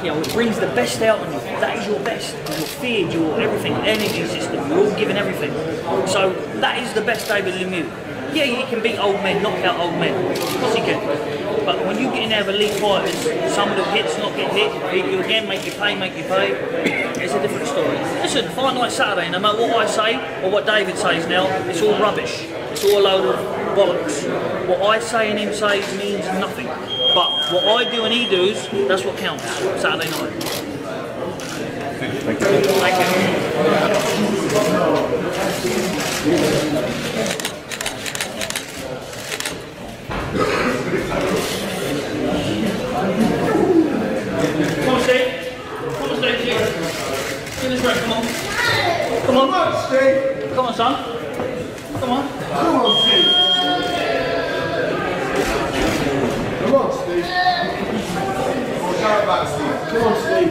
you know, it brings the best out in you. That is your best. You're feared, your everything, energy system. You're all giving everything. So that is the best David Lemieux. Yeah, he can beat old men, knock out old men. Of course he can. But when you get in there with elite fighters, some of the hits not get hit, beat you again, make you pay. It's a different story. Listen, fight night Saturday, no matter what I say or what David says now, it's all rubbish. It's all a load of bollocks. What I say and him says means nothing. But what I do and he does, that's what counts. Saturday night. Thank you. Thank you. Come on, Steve. Come on, Steve. Get this right, come on. Come on. Come on, Steve. Come on, son. Come on. Come on, Steve. Come on, Steve. Come on, Steve. Come on, Steve.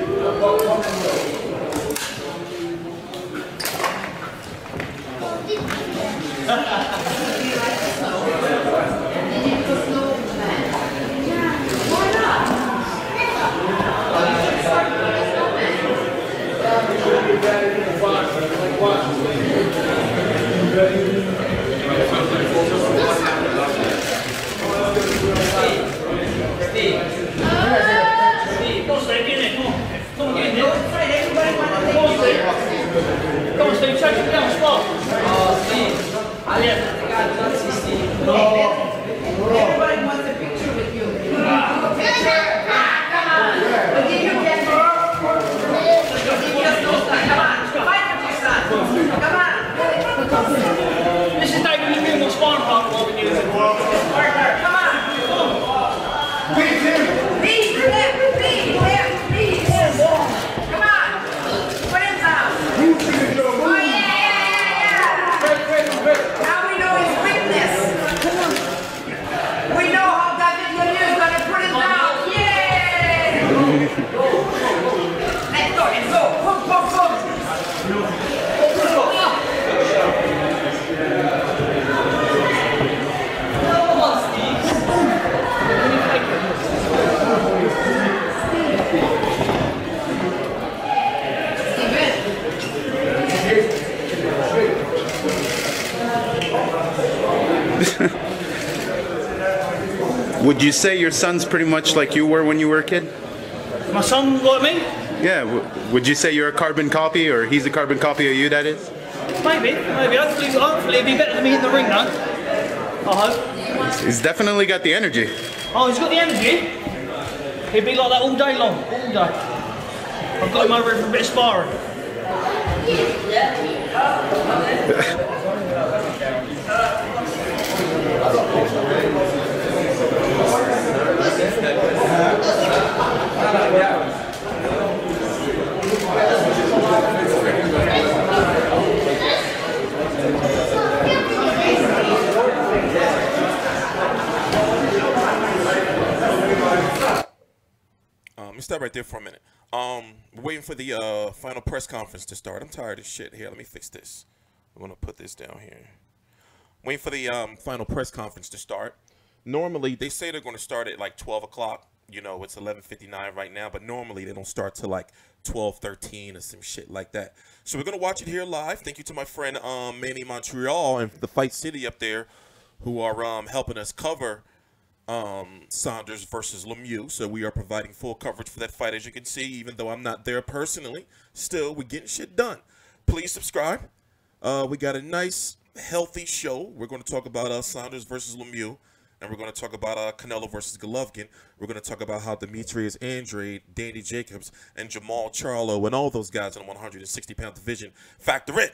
Come on, Steve, check it down, spot. Oh, Steve. Everybody wants a picture with you. Come on. We'll give you a picture. Come on. Fight with your son. Come on. This is David Lemieux, my sparring partner over here. Partner, come on. Beat him. Beat him. Come on. Put him down. Oh, yeah. Now we know his weakness. We know how David Lemieux is going to put him down. Yay! Let's go. Boom, boom, boom. Come on, Steve. Would you say your son's pretty much like you were when you were a kid? My son like me? Yeah. Would you say you're a carbon copy, or he's a carbon copy of you, that is? Maybe. Hopefully he'll be better than me in the ring, though. I hope. He's definitely got the energy. Oh, he's got the energy? He'd be like that all day long. All day. I've got him over here for a bit of sparring. Let me stop right there for a minute. We're waiting for the final press conference to start. I'm tired of shit. Here, let me fix this. I'm gonna put this down here. Waiting for the final press conference to start. Normally, they say they're gonna start at like 12 o'clock. You know, it's 11:59 right now, but normally they don't start till like 12:13 or some shit like that. So we're gonna watch it here live. Thank you to my friend Manny Montreal and the Fight City up there, who are helping us cover Saunders versus Lemieux. So we are providing full coverage for that fight, as you can see, even though I'm not there personally. Still, we're getting shit done. Please subscribe. We got a nice, healthy show. We're going to talk about Saunders versus Lemieux, and we're going to talk about Canelo versus Golovkin. We're going to talk about how Demetrius Andrade, Danny Jacobs, and Jamal Charlo, and all those guys in the 160-pound division factor in.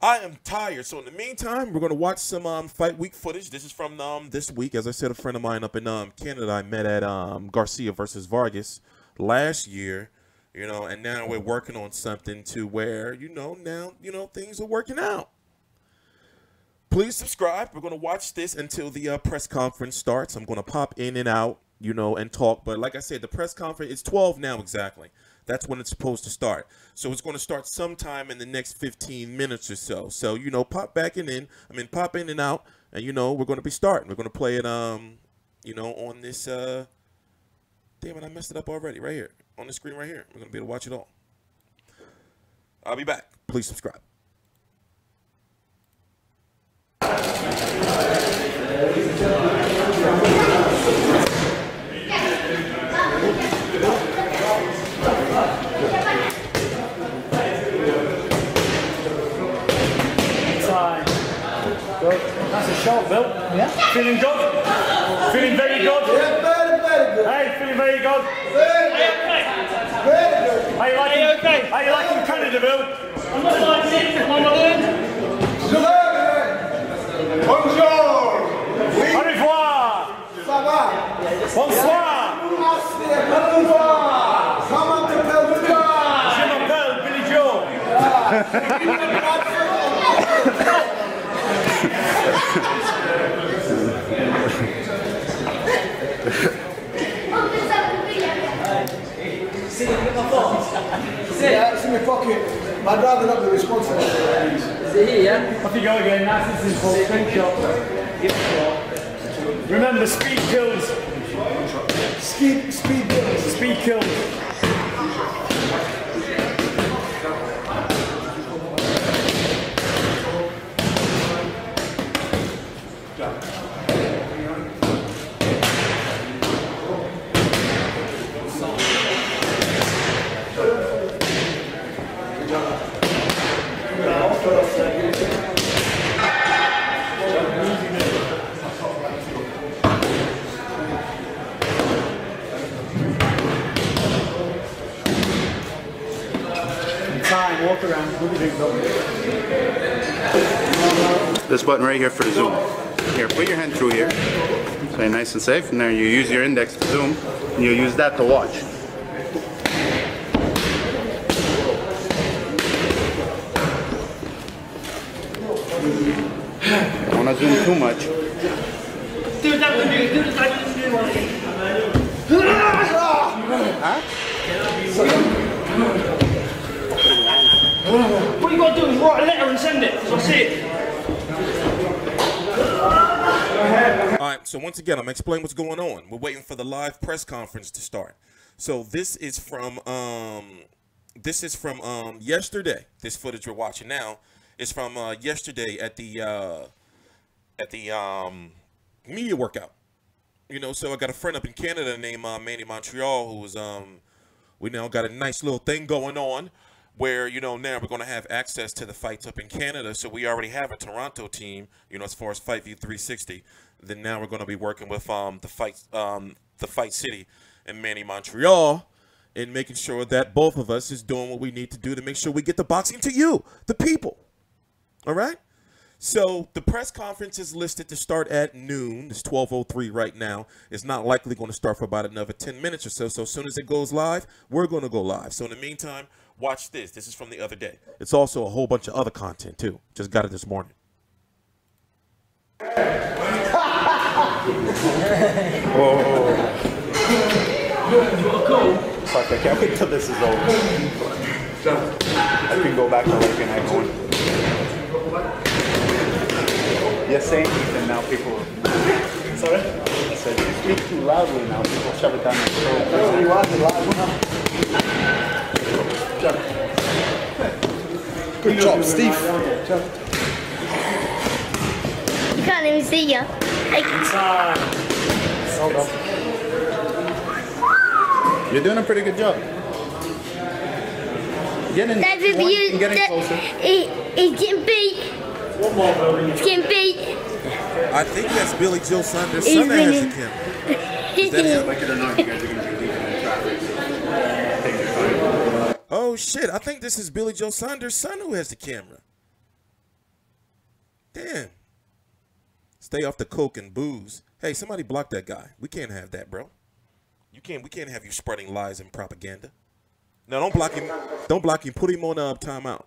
I am tired, so in the meantime, we're going to watch some fight week footage. This is from this week. As I said, a friend of mine up in Canada I met at Garcia versus Vargas last year, you know, and now we're working on something to where, now, things are working out. Please subscribe. We're going to watch this until the press conference starts. I'm going to pop in and out, and talk. But like I said, the press conference, it's 12 now exactly. That's when it's supposed to start. So it's going to start sometime in the next 15 minutes or so. So, pop back in. Pop in and out. And, we're going to be starting. We're going to play it, on this Damn it, I messed it up already. Right here. On the screen right here. We're going to be able to watch it all. I'll be back. Please subscribe. That's a shot, Bill. Yeah. Feeling good? Feeling very good? Yeah, very good. Hey, feeling very good? Very good. Very good. How you liking, how you liking Canada, Bill? I'm not liking it. I'm not in. Bonjour. Au revoir. Ça va? Bonsoir. Merci. Bonjour. Comment t'appelles-tu? Je m'appelle Billy Joe. Yeah, it's in my pocket. I'd rather not be responsible. Is it here, yeah? Off you go again. Nice and simple. Screenshot. Remember, speed kills. Speed kills. Speed kills. Walk around. This button right here for the zoom. Here, put your hand through here. So you're nice and safe. And then you use your index to zoom. And you use that to watch. Don't want to zoom too much. Do that one, do the Huh? What you got to do is write a letter and send it, so I see it. Alright, so once again, I'm going to explain what's going on. We're waiting for the live press conference to start. So this is from yesterday. This footage we're watching now is from yesterday at the media workout. You know, so I got a friend up in Canada named Montreal who was we now got a nice little thing going on where, you know, now we're going to have access to the fights up in Canada. So we already have a Toronto team, you know, as far as Fight View 360. Then now we're going to be working with the Fight City and Manny Montreal and making sure that both of us is doing what we need to do to make sure we get the boxing to you, the people. All right? So the press conference is listed to start at noon. It's 12:03 right now. It's not likely going to start for about another 10 minutes or so. So as soon as it goes live, we're going to go live. So in the meantime, watch this. This is from the other day. It's also a whole bunch of other content, too. Just got it this morning. Whoa. Fuck, I can't wait till this is over. I can go back to work and I go. Yes, saying Ethan, now people. Sorry? I said, you speak too loudly now, people shove it down your throat. You want it loud enough. Good job, Steve. You can't even see you. Hold on. You're doing a pretty good job. Getting closer. He's getting beat. One more, Bill. He's getting beat. I think that's Billy Joe Saunders' son that has the camera. Is that him? Like it or not, you guys are going to be leaving in traffic. Take your time. Oh, shit. I think this is Billy Joe Saunders' son who has the camera. Damn. Stay off the coke and booze. Hey, somebody block that guy. We can't have that, bro. We can't have you spreading lies and propaganda. No, don't block him. Don't block him. Put him on timeout.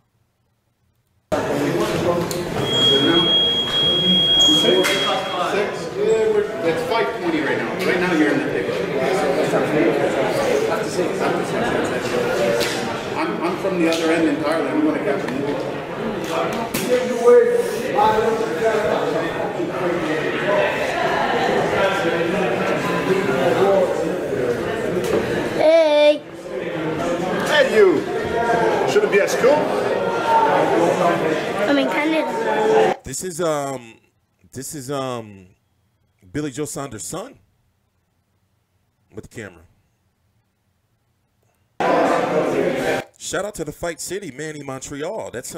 Six. Yeah, it's 5:20 right now. Right now you're in the picture. I'm from the other end entirely. I'm going to catch a movie. is Billy Joe Saunders' son with the camera. Shout out to the Fight City, Manny Montreal. That's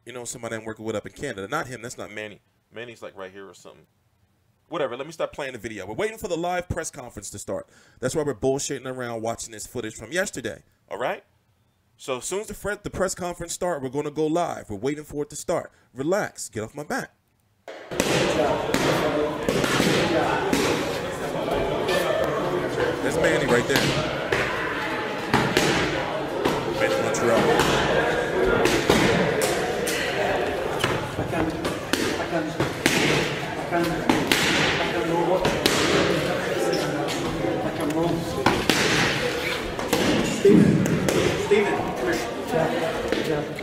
you know, somebody I'm working with up in Canada. Not him. That's not Manny. Manny's like right here or something. Whatever. Let me start playing the video. We're waiting for the live press conference to start. That's why we're bullshitting around watching this footage from yesterday. All right. So as soon as the press conference start, we're going to go live. We're waiting for it to start. Relax. Get off my back. That's Manny right there. Manny Montreal.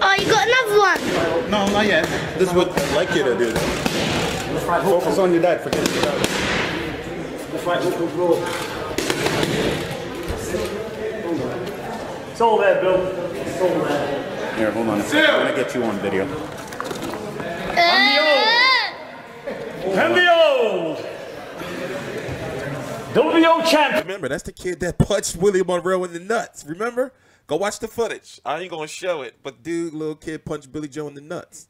Oh, you got another one? No, not yet. This is what I'd like you to do. Focus on your dad. Forget your dad. It's all there, Bill. It's all there. Here, hold on a second. I'm going to get you on video. And the old WBO champ. Remember, that's the kid that punched Willie Monroe in the nuts. Remember? Go watch the footage. I ain't going to show it, but dude, little kid punched Billy Joe in the nuts.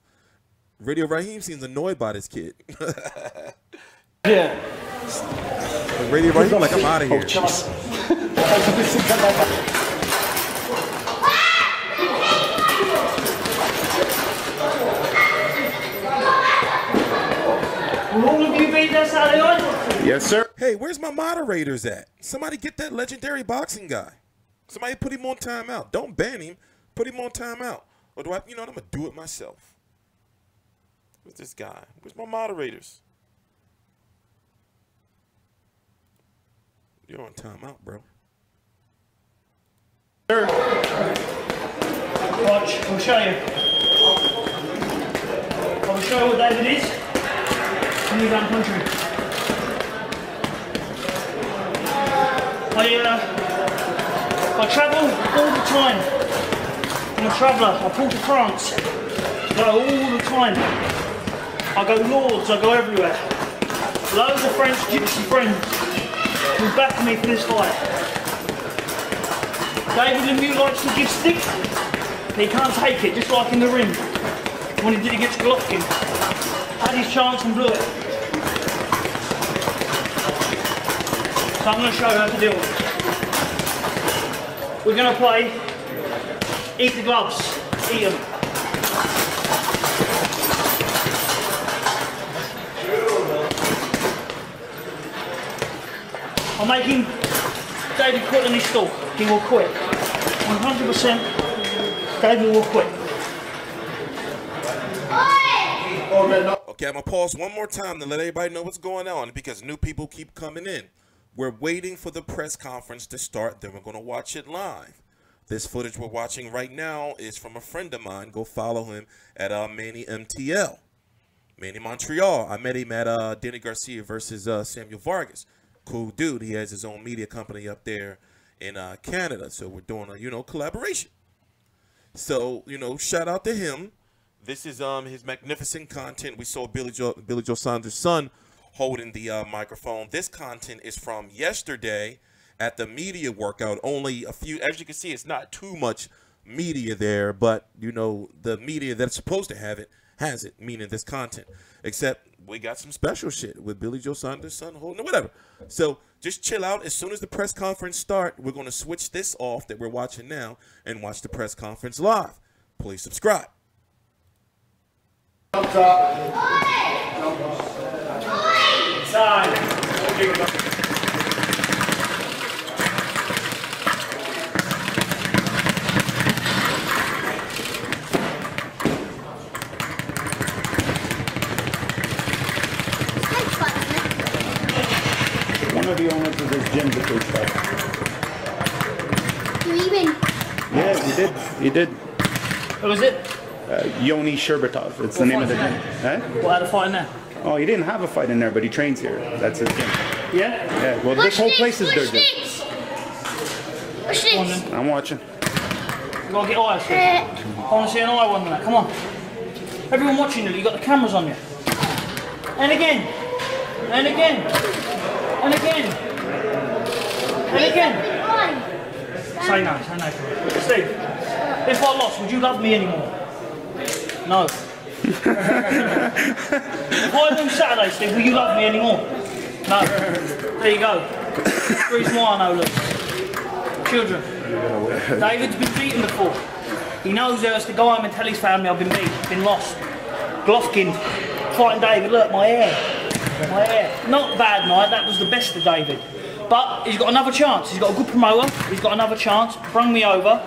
Radio Raheem seems annoyed by this kid. Yeah. Radio Raheem like, I'm out of here. Will all of you beat that Saturday night? Yes, sir. Hey, where's my moderators at? Somebody get that legendary boxing guy. Somebody put him on timeout. Don't ban him. Put him on timeout. Or do I, you know what, I'm going to do it myself. Where's this guy? Where's my moderators? You're on timeout, bro. Sir. Watch, I'll show you. I'll show you what David is in the Eubank country. I travel all the time. I'm a traveller. I pull to France. I go all the time. I go Lords, I go everywhere. Loads of French gypsy friends who back me for this fight. David Lemieux likes to give stick, but he can't take it, just like in the ring. When he did against Golovkin. Had his chance and blew it. So I'm going to show you how to deal with it. We're going to play eat the gloves, eat them. I'm making David quit on his stall. He will quit. 100% David will quit. Okay, I'm going to pause one more time to let everybody know what's going on because new people keep coming in. We're waiting for the press conference to start, then we're going to watch it live. This footage we're watching right now is from a friend of mine. Go follow him at Manny MTL. Manny Montreal. I met him at Danny Garcia versus Samuel Vargas. Cool dude. He has his own media company up there in Canada. So we're doing a, you know, collaboration. So, you know, shout out to him. This is his magnificent content. We saw Billy Joe Saunders' son holding the microphone. This content is from yesterday at the media workout. Only a few, as you can see, it's not too much media there, but you know, the media that's supposed to have it has it, meaning this content. Except we got some special shit with Billy Joe Saunders' son holding it, whatever. So just chill out. As soon as the press conference start, we're going to switch this off that we're watching now and watch the press conference live. Please subscribe. One of the owners of this gym that we started. You even? Yeah, he did. He did. Who is it? Yoni Sherbatov. It's the name of the gym. Huh? What, had a fight in there? Oh, he didn't have a fight in there, but he trains here. That's his gym. Yeah? Yeah, well, this whole place is their gym. Watch this. I'm watching. You gotta get eyes. I want to see an eye one there. Come on. Everyone watching you, you got the cameras on you. And again. And again. And again. And again. Say no, say no. Steve, if I lost, would you love me anymore? No. If I lose Saturday, Steve, will you love me anymore? No. There you go. That's the reason why I know, look. Children. David's been beaten before. He knows he has to go home and tell his family I've been beat, been lost. Golovkin, fighting David, look, my hair. My hair. Not bad night, that was the best of David. But he's got another chance. He's got a good promoter. He's got another chance. Brung me over.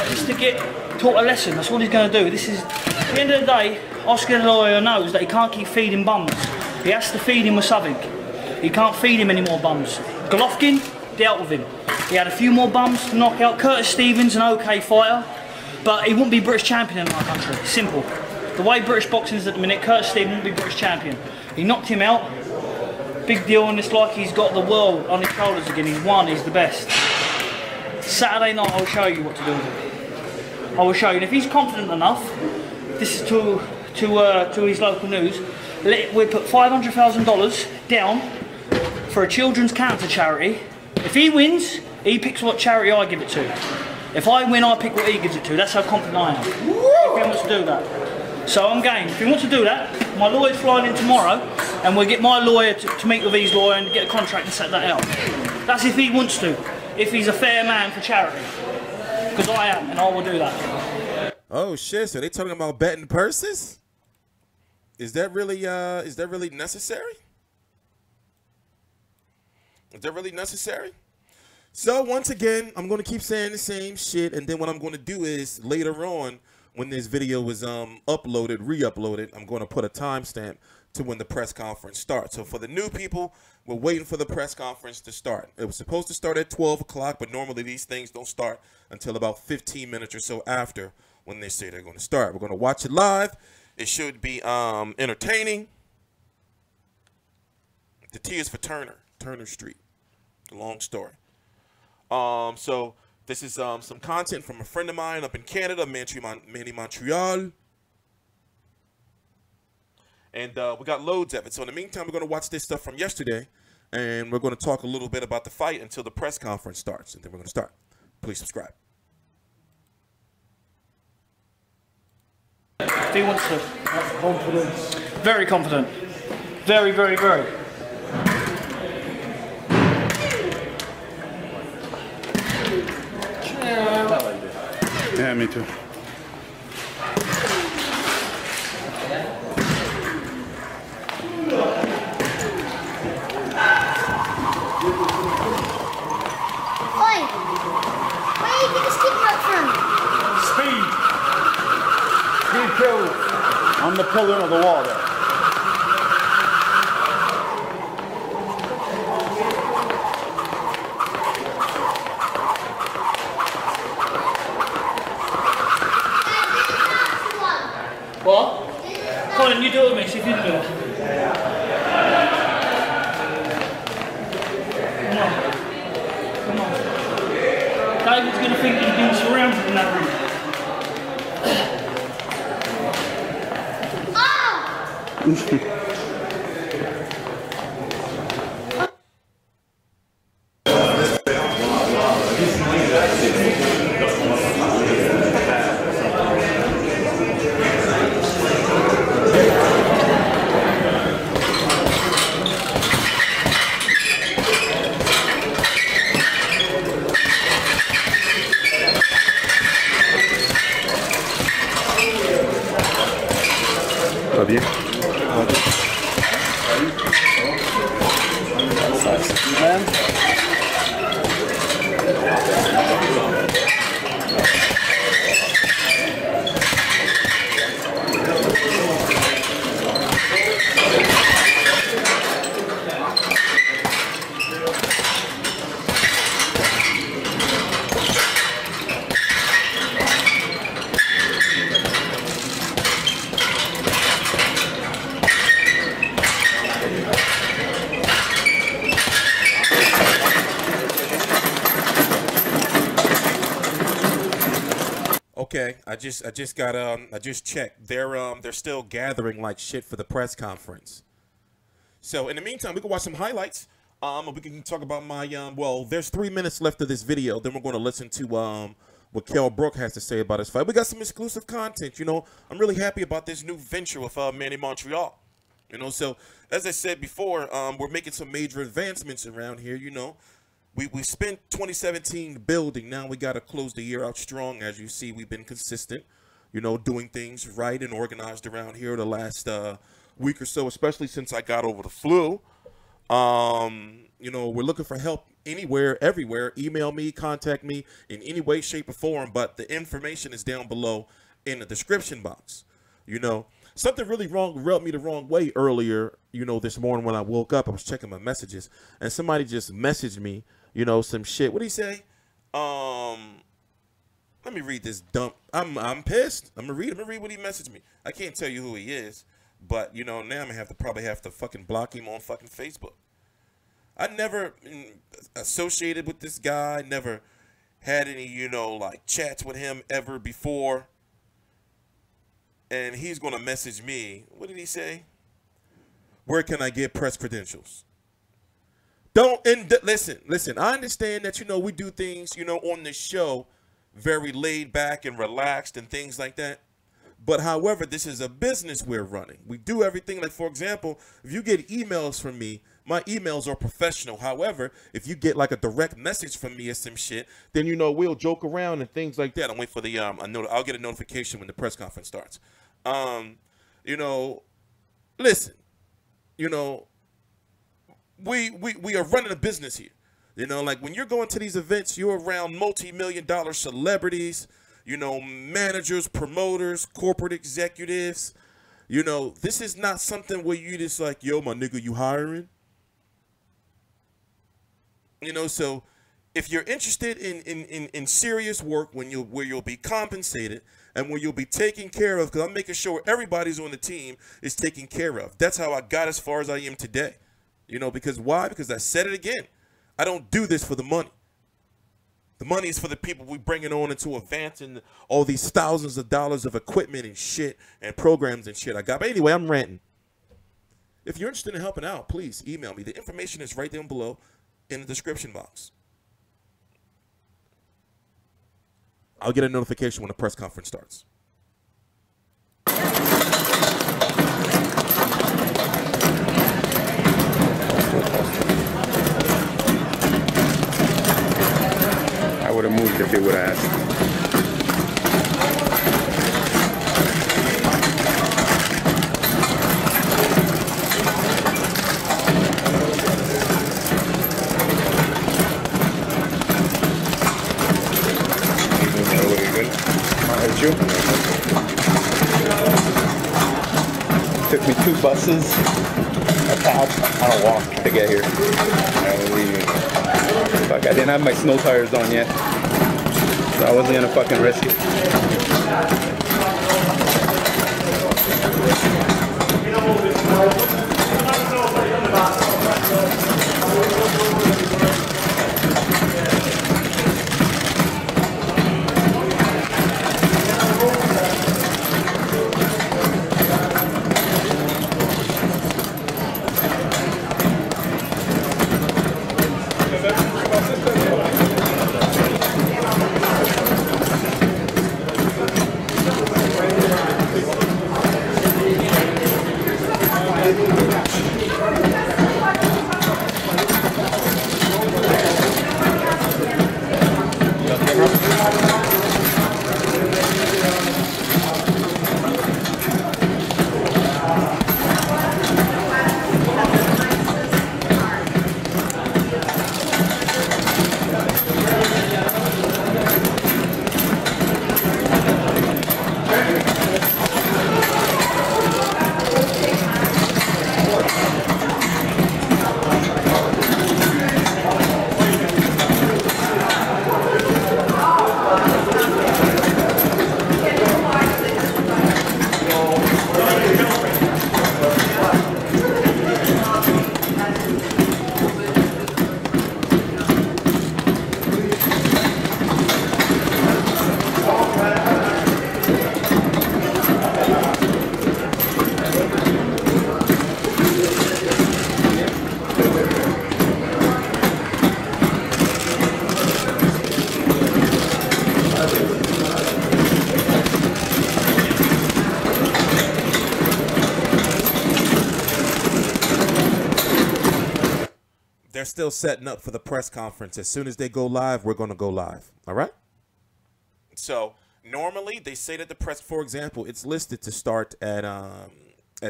Just to get taught a lesson. That's what he's going to do. This is, at the end of the day, Oscar the lawyer knows that he can't keep feeding bums. He has to feed him with something. He can't feed him any more bums. Golovkin dealt with him. He had a few more bums to knock out. Curtis Stevens, an okay fighter, but he wouldn't be British champion in our country. Simple. The way British boxing is at the minute, Curtis Stevens wouldn't be British champion. He knocked him out. Big deal, and it's like he's got the world on his shoulders again. He's won, he's the best. Saturday night, I'll show you what to do with him. I will show you. And if he's confident enough, this is to his local news, we put $500,000 down for a children's cancer charity. If he wins, he picks what charity I give it to. If I win, I pick what he gives it to. That's how confident I am. If he wants to do that. So I'm game. If he wants to do that, my lawyer's flying in tomorrow, and we'll get my lawyer to meet with his lawyer and get a contract and set that out. That's if he wants to. If he's a fair man for charity. Because I am, and I will do that. Oh shit! So they talking about betting purses? Is that really necessary? Is that really necessary? So once again, I'm going to keep saying the same shit, and then what I'm going to do is later on, when this video is uploaded, re-uploaded, I'm going to put a timestamp to when the press conference starts. So for the new people, we're waiting for the press conference to start. It was supposed to start at 12 o'clock, but normally these things don't start until about 15 minutes or so after when they say they're going to start. We're going to watch it live. It should be entertaining. The T is for Turner Street. Long story. So this is some content from a friend of mine up in Canada, Montreal. And we got loads of it. So in the meantime, we're going to watch this stuff from yesterday, and we're going to talk a little bit about the fight until the press conference starts, and then we're going to start. Please subscribe. If he wants to. That's confidence. Very confident. Very, very, very. Yeah, me too. Oi! Where are you getting this kick right from? Speed. Speed kills. On the pillar of the wall there. What? Colin, you do it with me, see if you do it. Come on. Come on. David's going to think he's been surrounded in that room. Love you. Okay, I just checked. They're still gathering like shit for the press conference. So in the meantime, we can watch some highlights. We can talk about my well, there's 3 minutes left of this video. Then we're going to listen to what Kell Brook has to say about his fight. We got some exclusive content. You know, I'm really happy about this new venture with Manny Montreal. You know, so as I said before, we're making some major advancements around here. You know, we spent 2017 building. Now we got to close the year out strong. As you see, we've been consistent. You know, doing things right and organized around here the last week or so, especially since I got over the flu. You know, we're looking for help anywhere, everywhere. Email me, contact me in any way, shape, or form. But the information is down below in the description box. You know, something really rubbed me the wrong way earlier, you know, this morning when I woke up. I was checking my messages, and somebody just messaged me, you know, some shit. What did he say? Let me read this dump. I'm pissed. I'm gonna read what he messaged me. I can't tell you who he is, but you know, now I'm gonna probably have to fucking block him on fucking Facebook. I never associated with this guy, never had any, you know, like chats with him ever before. And he's gonna message me. What did he say? Where can I get press credentials? Listen, I understand that, you know, we do things, you know, on this show very laid back and relaxed and things like that. But however, this is a business we're running. We do everything. Like, for example, if you get emails from me, my emails are professional. However, if you get like a direct message from me or some shit, then, you know, we'll joke around and things like that. I'll wait for the I'll get a notification when the press conference starts. You know, listen, you know, we are running a business here. You know, like when you're going to these events, you're around multi-million-dollar celebrities, you know, managers, promoters, corporate executives. You know, this is not something where you just like, yo, my nigga, you hiring? You know, so if you're interested in serious work where you'll be compensated and where you'll be taken care of, because I'm making sure everybody's on the team is taken care of. That's how I got as far as I am today. You know, because why? Because I said it again. I don't do this for the money. The money is for the people we bringing on into advancing all these thousands of dollars of equipment and shit and programs and shit I got. But anyway, I'm ranting. If you're interested in helping out, please email me. The information is right down below in the description box. I'll get a notification when the press conference starts. I would have moved if they would have asked. You. Took me 2 buses, a cab, and a walk to get here. Fuck, I didn't have my snow tires on yet, so I wasn't gonna fucking risk it. they're still setting up for the press conference. As soon as they go live, we're going to go live. All right? So normally they say that the press, for example, it's listed to start at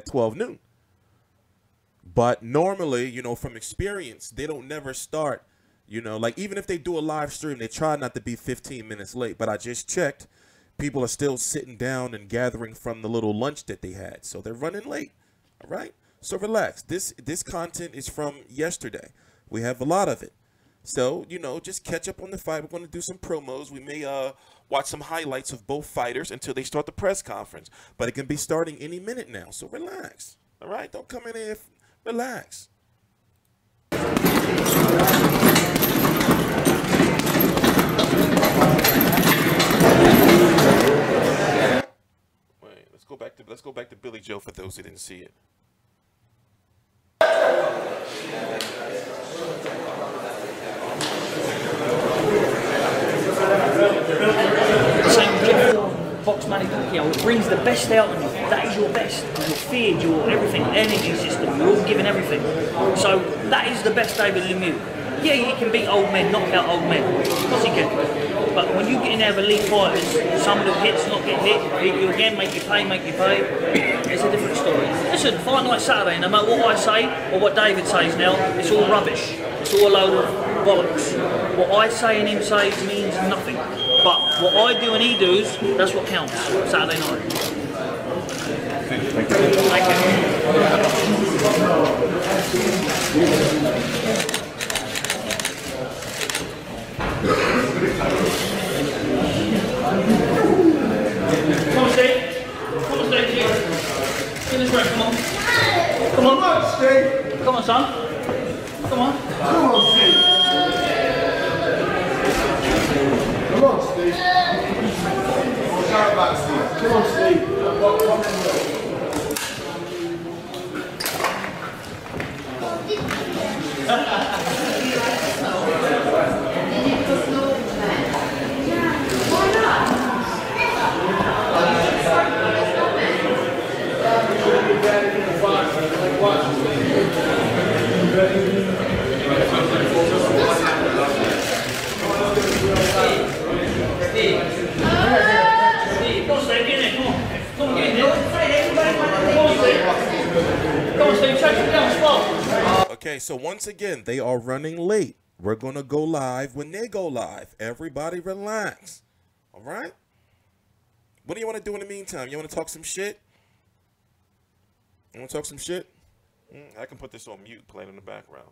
12 noon. But normally, you know, from experience, they don't never start, you know, like even if they do a live stream, they try not to be 15 minutes late. But I just checked. People are still sitting down and gathering from the little lunch that they had. So they're running late. All right? So relax. This content is from yesterday. We have a lot of it. So, you know, just catch up on the fight. We're going to do some promos. We may watch some highlights of both fighters until they start the press conference. But it can be starting any minute now. So relax. All right? Don't come in here. Relax. Wait, let's go back to Billy Joe for those who didn't see it. Box manager, you know, it brings the best out of you. That is your best. Your fear, your everything, energy system. You're all giving everything. So that is the best David Lemieux. Yeah, he can beat old men, knock out old men. Of course he can. But when you get in there with elite fighters, some of the hits not get hit, beat you again, make you pay. It's a different story. Listen, fight night Saturday, no matter what I say or what David says now, it's all rubbish. It's all a load of bollocks. What I say and him says means nothing. But what I do and he does, that's what counts. Saturday night. Thank you. Thank you. Come on, Steve. Come on, Steve. Get this right. Come on. Come on, Steve. Come on, son. Come on. Come on, Steve. Come on, Steve. Sorry about Steve. Come on, Steve. Okay, so once again, they are running late. We're going to go live when they go live. Everybody relax. All right? What do you want to do in the meantime? You want to talk some shit? You want to talk some shit? I can put this on mute, playing in the background.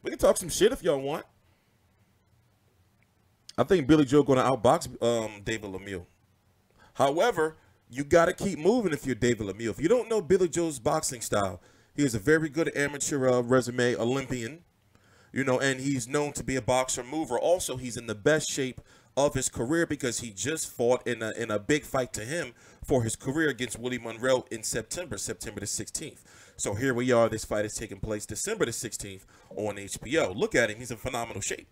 We can talk some shit if y'all want. I think Billy Joe going to outbox David Lemieux. However, you got to keep moving if you're David Lemieux. If you don't know Billy Joe's boxing style, he has a very good amateur resume, Olympian, you know, and he's known to be a boxer mover. Also, he's in the best shape of his career because he just fought in a big fight to him for his career against Willie Monroe in September the 16th. So here we are. This fight is taking place December the 16th on HBO. Look at him. He's in phenomenal shape.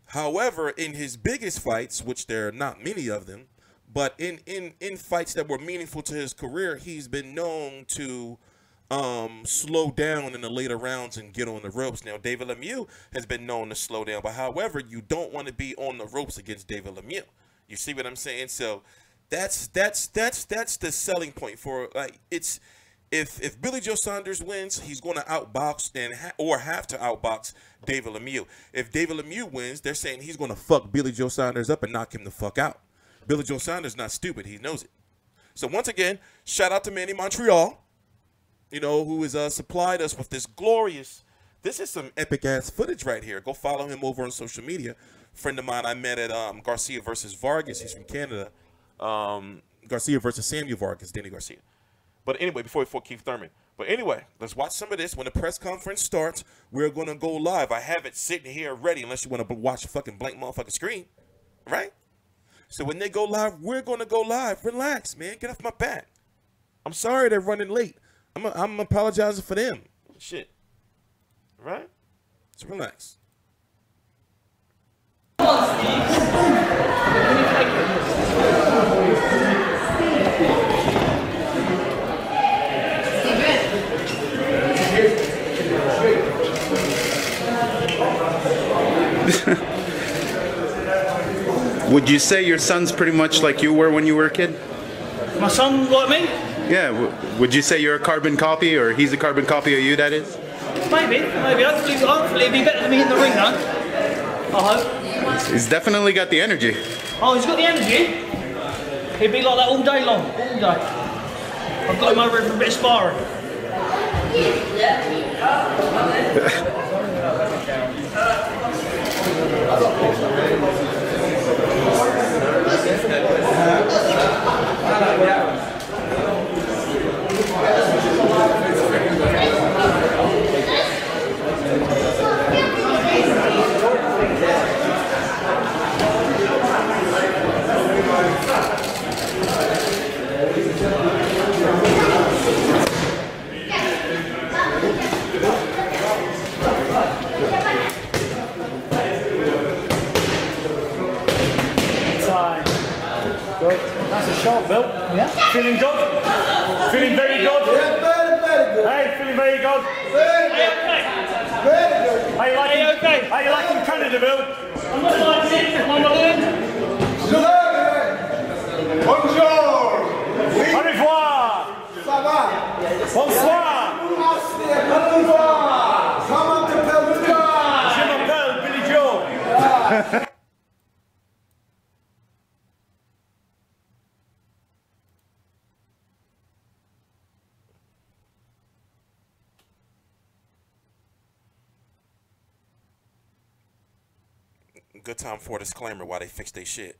However, in his biggest fights, which there are not many of them, but in fights that were meaningful to his career, he's been known to slow down in the later rounds and get on the ropes. Now, David Lemieux has been known to slow down, but however, you don't want to be on the ropes against David Lemieux. You see what I'm saying? So that's the selling point for, like, it's if Billy Joe Saunders wins, he's going to outbox or have to outbox David Lemieux. If David Lemieux wins, they're saying he's going to fuck Billy Joe Saunders up and knock him the fuck out. Billy Joe Saunders not stupid. He knows it. So once again, shout out to Manny Montreal, you know, who has supplied us with this glorious, this is some epic-ass footage right here. Go follow him over on social media. Friend of mine I met at Garcia versus Vargas. He's from Canada. Garcia versus Samuel Vargas, Danny Garcia. But anyway, before we fought Keith Thurman. But anyway, let's watch some of this. When the press conference starts, we're going to go live. I have it sitting here ready unless you want to watch a fucking blank motherfucking screen. Right? So when they go live, we're going to go live. Relax, man. Get off my back. I'm sorry they're running late. I'm apologizing for them. Shit. Right? So relax. Would you say your son's pretty much like you were when you were a kid? My son like me? Yeah. Would you say you're a carbon copy, or he's a carbon copy of you? That is. Maybe. Hopefully he'll be better than me in the ring, though. I hope. He's definitely got the energy. Oh, he's got the energy? He'd be like that all day long, all day. I've got him over for a bit of sparring. That's a shot, Bill. Yeah? Feeling good? Feeling very good? Yeah, very good. Hey, feeling very good? Very good. Very good. How you liking, how you liking Canada, Bill? I'm not liking it, I'm not in. Bonjour. Au revoir. Ça va? Bonsoir. Au revoir. Comment t'appelles-tu? Je m'appelle Billy Joe. Good time for a disclaimer while they fix their shit.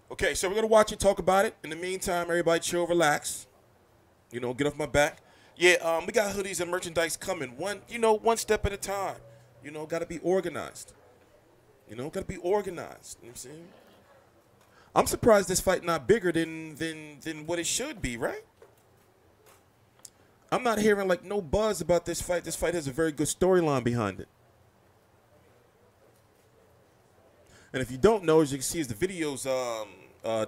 Okay, so we're going to watch and talk about it. In the meantime, everybody chill, relax. You know, get off my back. Yeah, we got hoodies and merchandise coming. One step at a time. You know, got to be organized. You know, got to be organized. You know what I'm saying? I'm surprised this fight not bigger than what it should be, right? I'm not hearing, like, no buzz about this fight. This fight has a very good storyline behind it. And if you don't know, as you can see, as the video's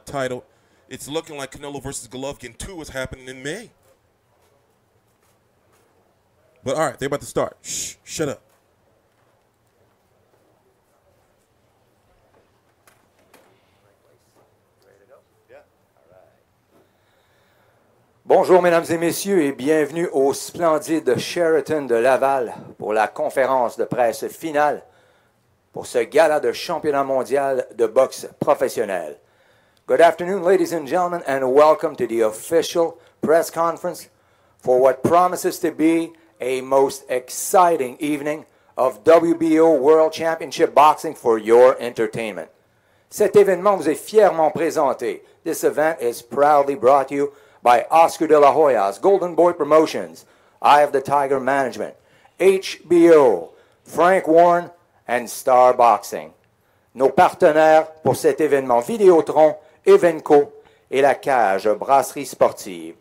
title, it's looking like Canelo versus Golovkin 2 is happening in May. But all right, they're about to start. Shh, shut up. Bonjour mesdames et messieurs et bienvenue au splendide Sheraton de Laval pour la conférence de presse finale pour ce gala de championnat mondial de boxe professionnel. Good afternoon, ladies and gentlemen, and welcome to the official press conference for what promises to be a most exciting evening of WBO World Championship Boxing for your entertainment. Cet événement vous est fièrement présenté. This event is proudly brought to you by Oscar de la Hoya's Golden Boy Promotions, Eye of the Tiger Management, HBO, Frank Warren, and Star Boxing. Nos partenaires pour cet événement Vidéotron, Evenco et la Cage Brasserie Sportive.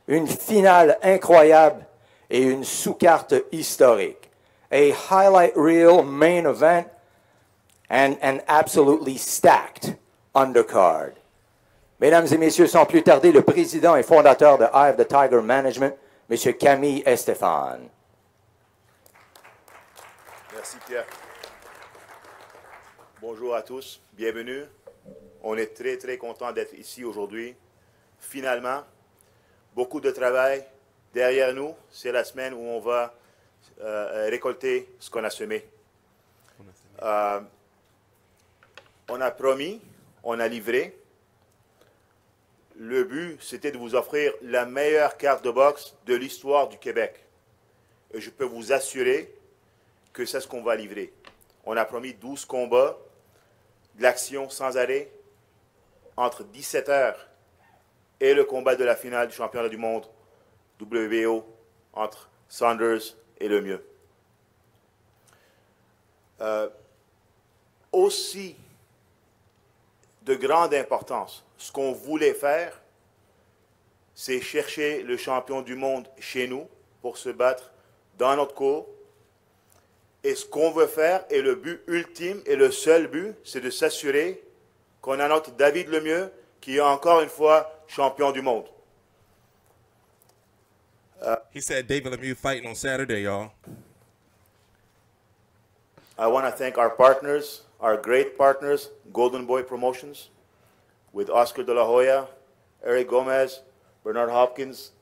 Une finale incroyable et une sous-carte historique. A highlight reel main event and an absolutely stacked undercard. Mesdames et messieurs, sans plus tarder, le président et fondateur de Eye of the Tiger Management, M. Camille Estefan. Merci Pierre. Bonjour à tous, bienvenue. On est très très content d'être ici aujourd'hui. Finalement, beaucoup de travail derrière nous. C'est la semaine où on va récolter ce qu'on a semé. On a promis, on a livré. Le but, c'était de vous offrir la meilleure carte de boxe de l'histoire du Québec. Et je peux vous assurer que c'est ce qu'on va livrer. On a promis 12 combats, de l'action sans arrêt, entre 17h et le combat de la finale du championnat du monde WBO entre Saunders et Lemieux. Aussi de grande importance, ce qu'on voulait faire, c'est chercher le champion du monde chez nous pour se battre dans notre cour. Et ce qu'on veut faire, et le but ultime, et le seul but, c'est de s'assurer qu'on a notre David Lemieux, qui est encore une fois champion du monde. He said David Lemieux fighting on Saturday, y'all. I want to thank our partners, our great partners, Golden Boy Promotions, with Oscar De La Hoya, Eric Gomez, Bernard Hopkins,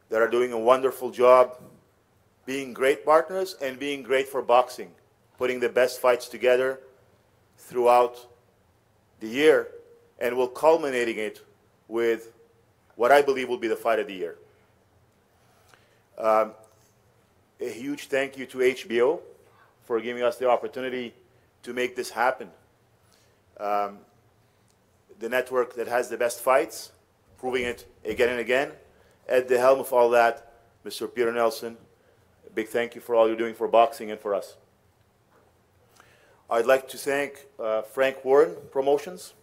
that are doing a wonderful job being great partners and being great for boxing, putting the best fights together throughout the year, and will culminating it with what I believe will be the fight of the year. A huge thank you to HBO for giving us the opportunity to make this happen. The network that has the best fights, proving it again and again. At the helm of all that, Mr. Peter Nelson, a big thank you for all you're doing for boxing and for us. I'd like to thank Frank Warren Promotions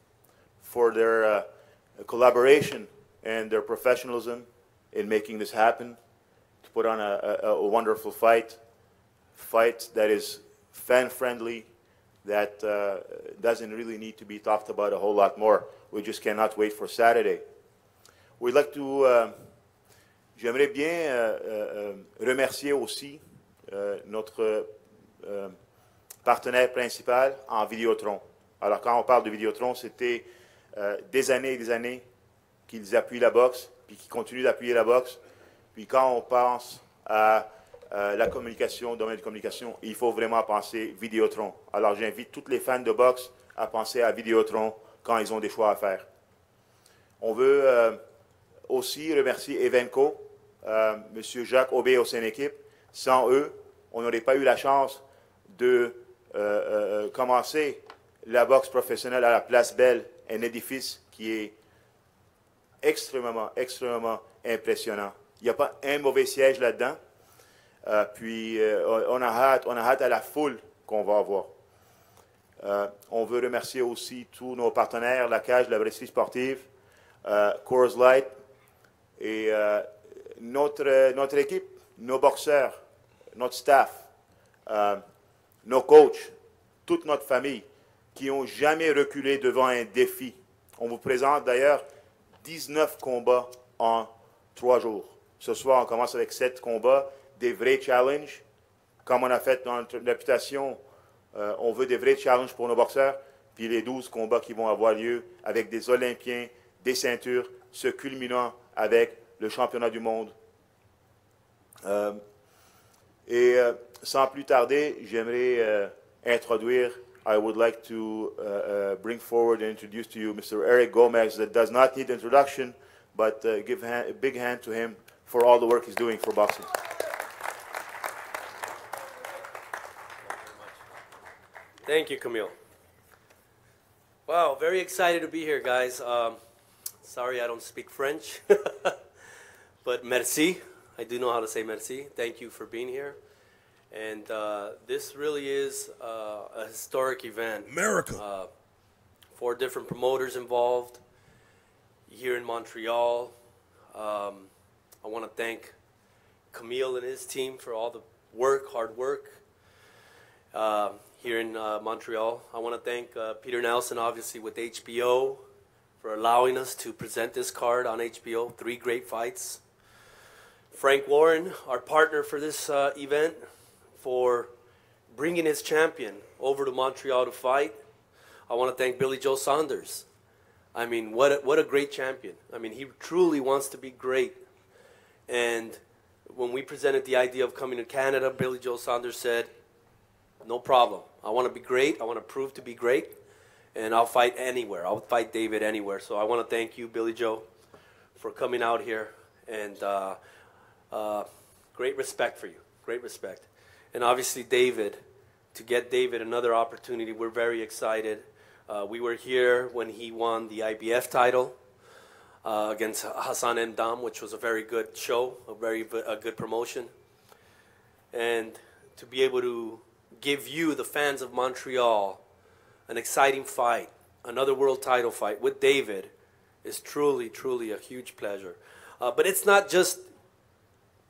for their collaboration and their professionalism in making this happen, to put on a wonderful fight that is fan-friendly, that doesn't really need to be talked about a whole lot more. We just cannot wait for Saturday. We'd like to, j'aimerais bien remercier aussi notre partenaire principal en Vidéotron. Alors quand on parle de Vidéotron, c'était des années et des années qu'ils appuient la boxe, puis qu'ils continuent d'appuyer la boxe. Puis quand on pense à la communication, domaine de communication, il faut vraiment penser Vidéotron. Alors j'invite tous les fans de boxe à penser à Vidéotron quand ils ont des choix à faire. On veut aussi remercier Eubank, M. Jacques Aubé au sein équipe. Sans eux, on n'aurait pas eu la chance de commencer la boxe professionnelle à la Place Belle, un édifice qui est extrêmement impressionnant. Il n'y a pas un mauvais siège là-dedans. Puis on a hâte à la foule qu'on va avoir. On veut remercier aussi tous nos partenaires, la cage, la brasserie sportive, Coors Light et notre équipe, nos boxeurs, notre staff, nos coachs, toute notre famille qui n'ont jamais reculé devant un défi. On vous présente d'ailleurs 19 combats en 3 jours. Ce soir, on commence avec 7 combats, des vrais challenges. Comme on a fait dans notre réputation, on veut des vrais challenges pour nos boxeurs. Puis les 12 combats qui vont avoir lieu avec des Olympiens, des ceintures, se culminant avec le championnat du monde. Sans plus tarder, j'aimerais introduire, I would like to bring forward and introduce to you Mr. Eric Gomez, that does not need introduction, but give a big hand to him for all the work he's doing for boxing. Thank you, Camille. Wow, very excited to be here, guys. Sorry I don't speak French, but merci. I do know how to say merci. Thank you for being here. And this really is a historic event. America. 4 different promoters involved here in Montreal. I want to thank Camille and his team for all the hard work here in Montreal. I want to thank Peter Nelson, obviously, with HBO for allowing us to present this card on HBO. 3 great fights. Frank Warren, our partner for this event, for bringing his champion over to Montreal to fight. I want to thank Billy Joe Saunders. I mean, what a great champion. I mean, he truly wants to be great. And when we presented the idea of coming to Canada, Billy Joe Saunders said, no problem. I want to be great. I want to prove to be great. and I'll fight anywhere. I'll fight David anywhere. So I want to thank you, Billy Joe, for coming out here, and great respect for you, great respect. And obviously David, to get David another opportunity, we're very excited. We were here when he won the IBF title against Hassan Mdam, which was a very good show, a good promotion. And to be able to give you, the fans of Montreal, an exciting fight, another world title fight with David, is truly, truly a huge pleasure. But it's not just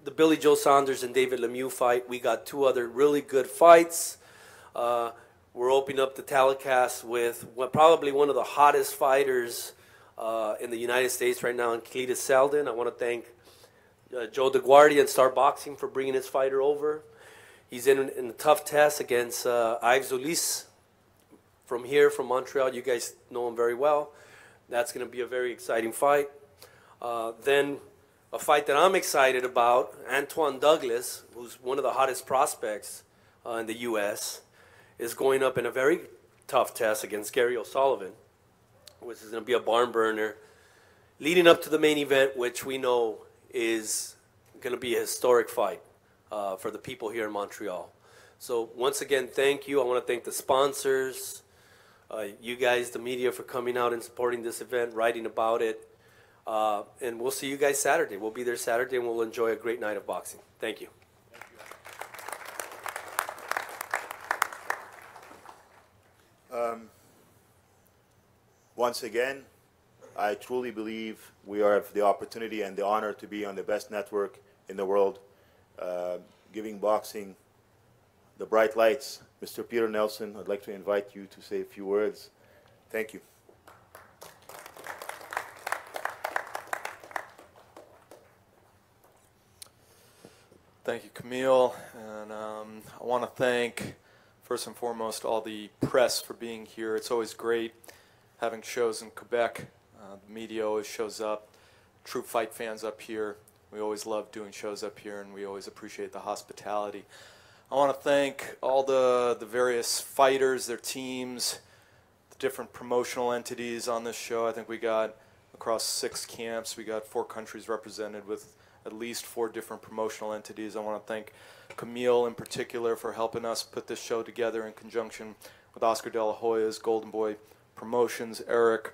the Billy Joe Saunders and David Lemieux fight. We got two other really good fights. We're opening up the telecast with probably one of the hottest fighters in the United States right now, in Cletus Selden. I want to thank Joe DeGuardia and Star Boxing for bringing his fighter over. He's in a tough test against Yves Ulysse from here, from Montreal. You guys know him very well. That's going to be a very exciting fight. Then a fight that I'm excited about, Antoine Douglas, who's one of the hottest prospects in the U.S., is going up in a very tough test against Gary O'Sullivan, which is going to be a barn burner, leading up to the main event, which we know is going to be a historic fight for the people here in Montreal. So once again, thank you. I want to thank the sponsors, you guys, the media, for coming out and supporting this event, writing about it. And we'll see you guys Saturday. We'll be there Saturday, and we'll enjoy a great night of boxing. Thank you. Once again, I truly believe we have the opportunity and the honor to be on the best network in the world, giving boxing the bright lights. Mr. Peter Nelson, I'd like to invite you to say a few words. Thank you. Thank you, Camille. And I want to thank, first and foremost, all the press for being here. It's always great having shows in Quebec. The media always shows up. True fight fans up here. We always love doing shows up here, and we always appreciate the hospitality. I want to thank all the various fighters, their teams, the different promotional entities on this show. I think we got across 6 camps. We got 4 countries represented with at least 4 different promotional entities. I want to thank Camille in particular for helping us put this show together in conjunction with Oscar De La Hoya's Golden Boy Promotions, Eric,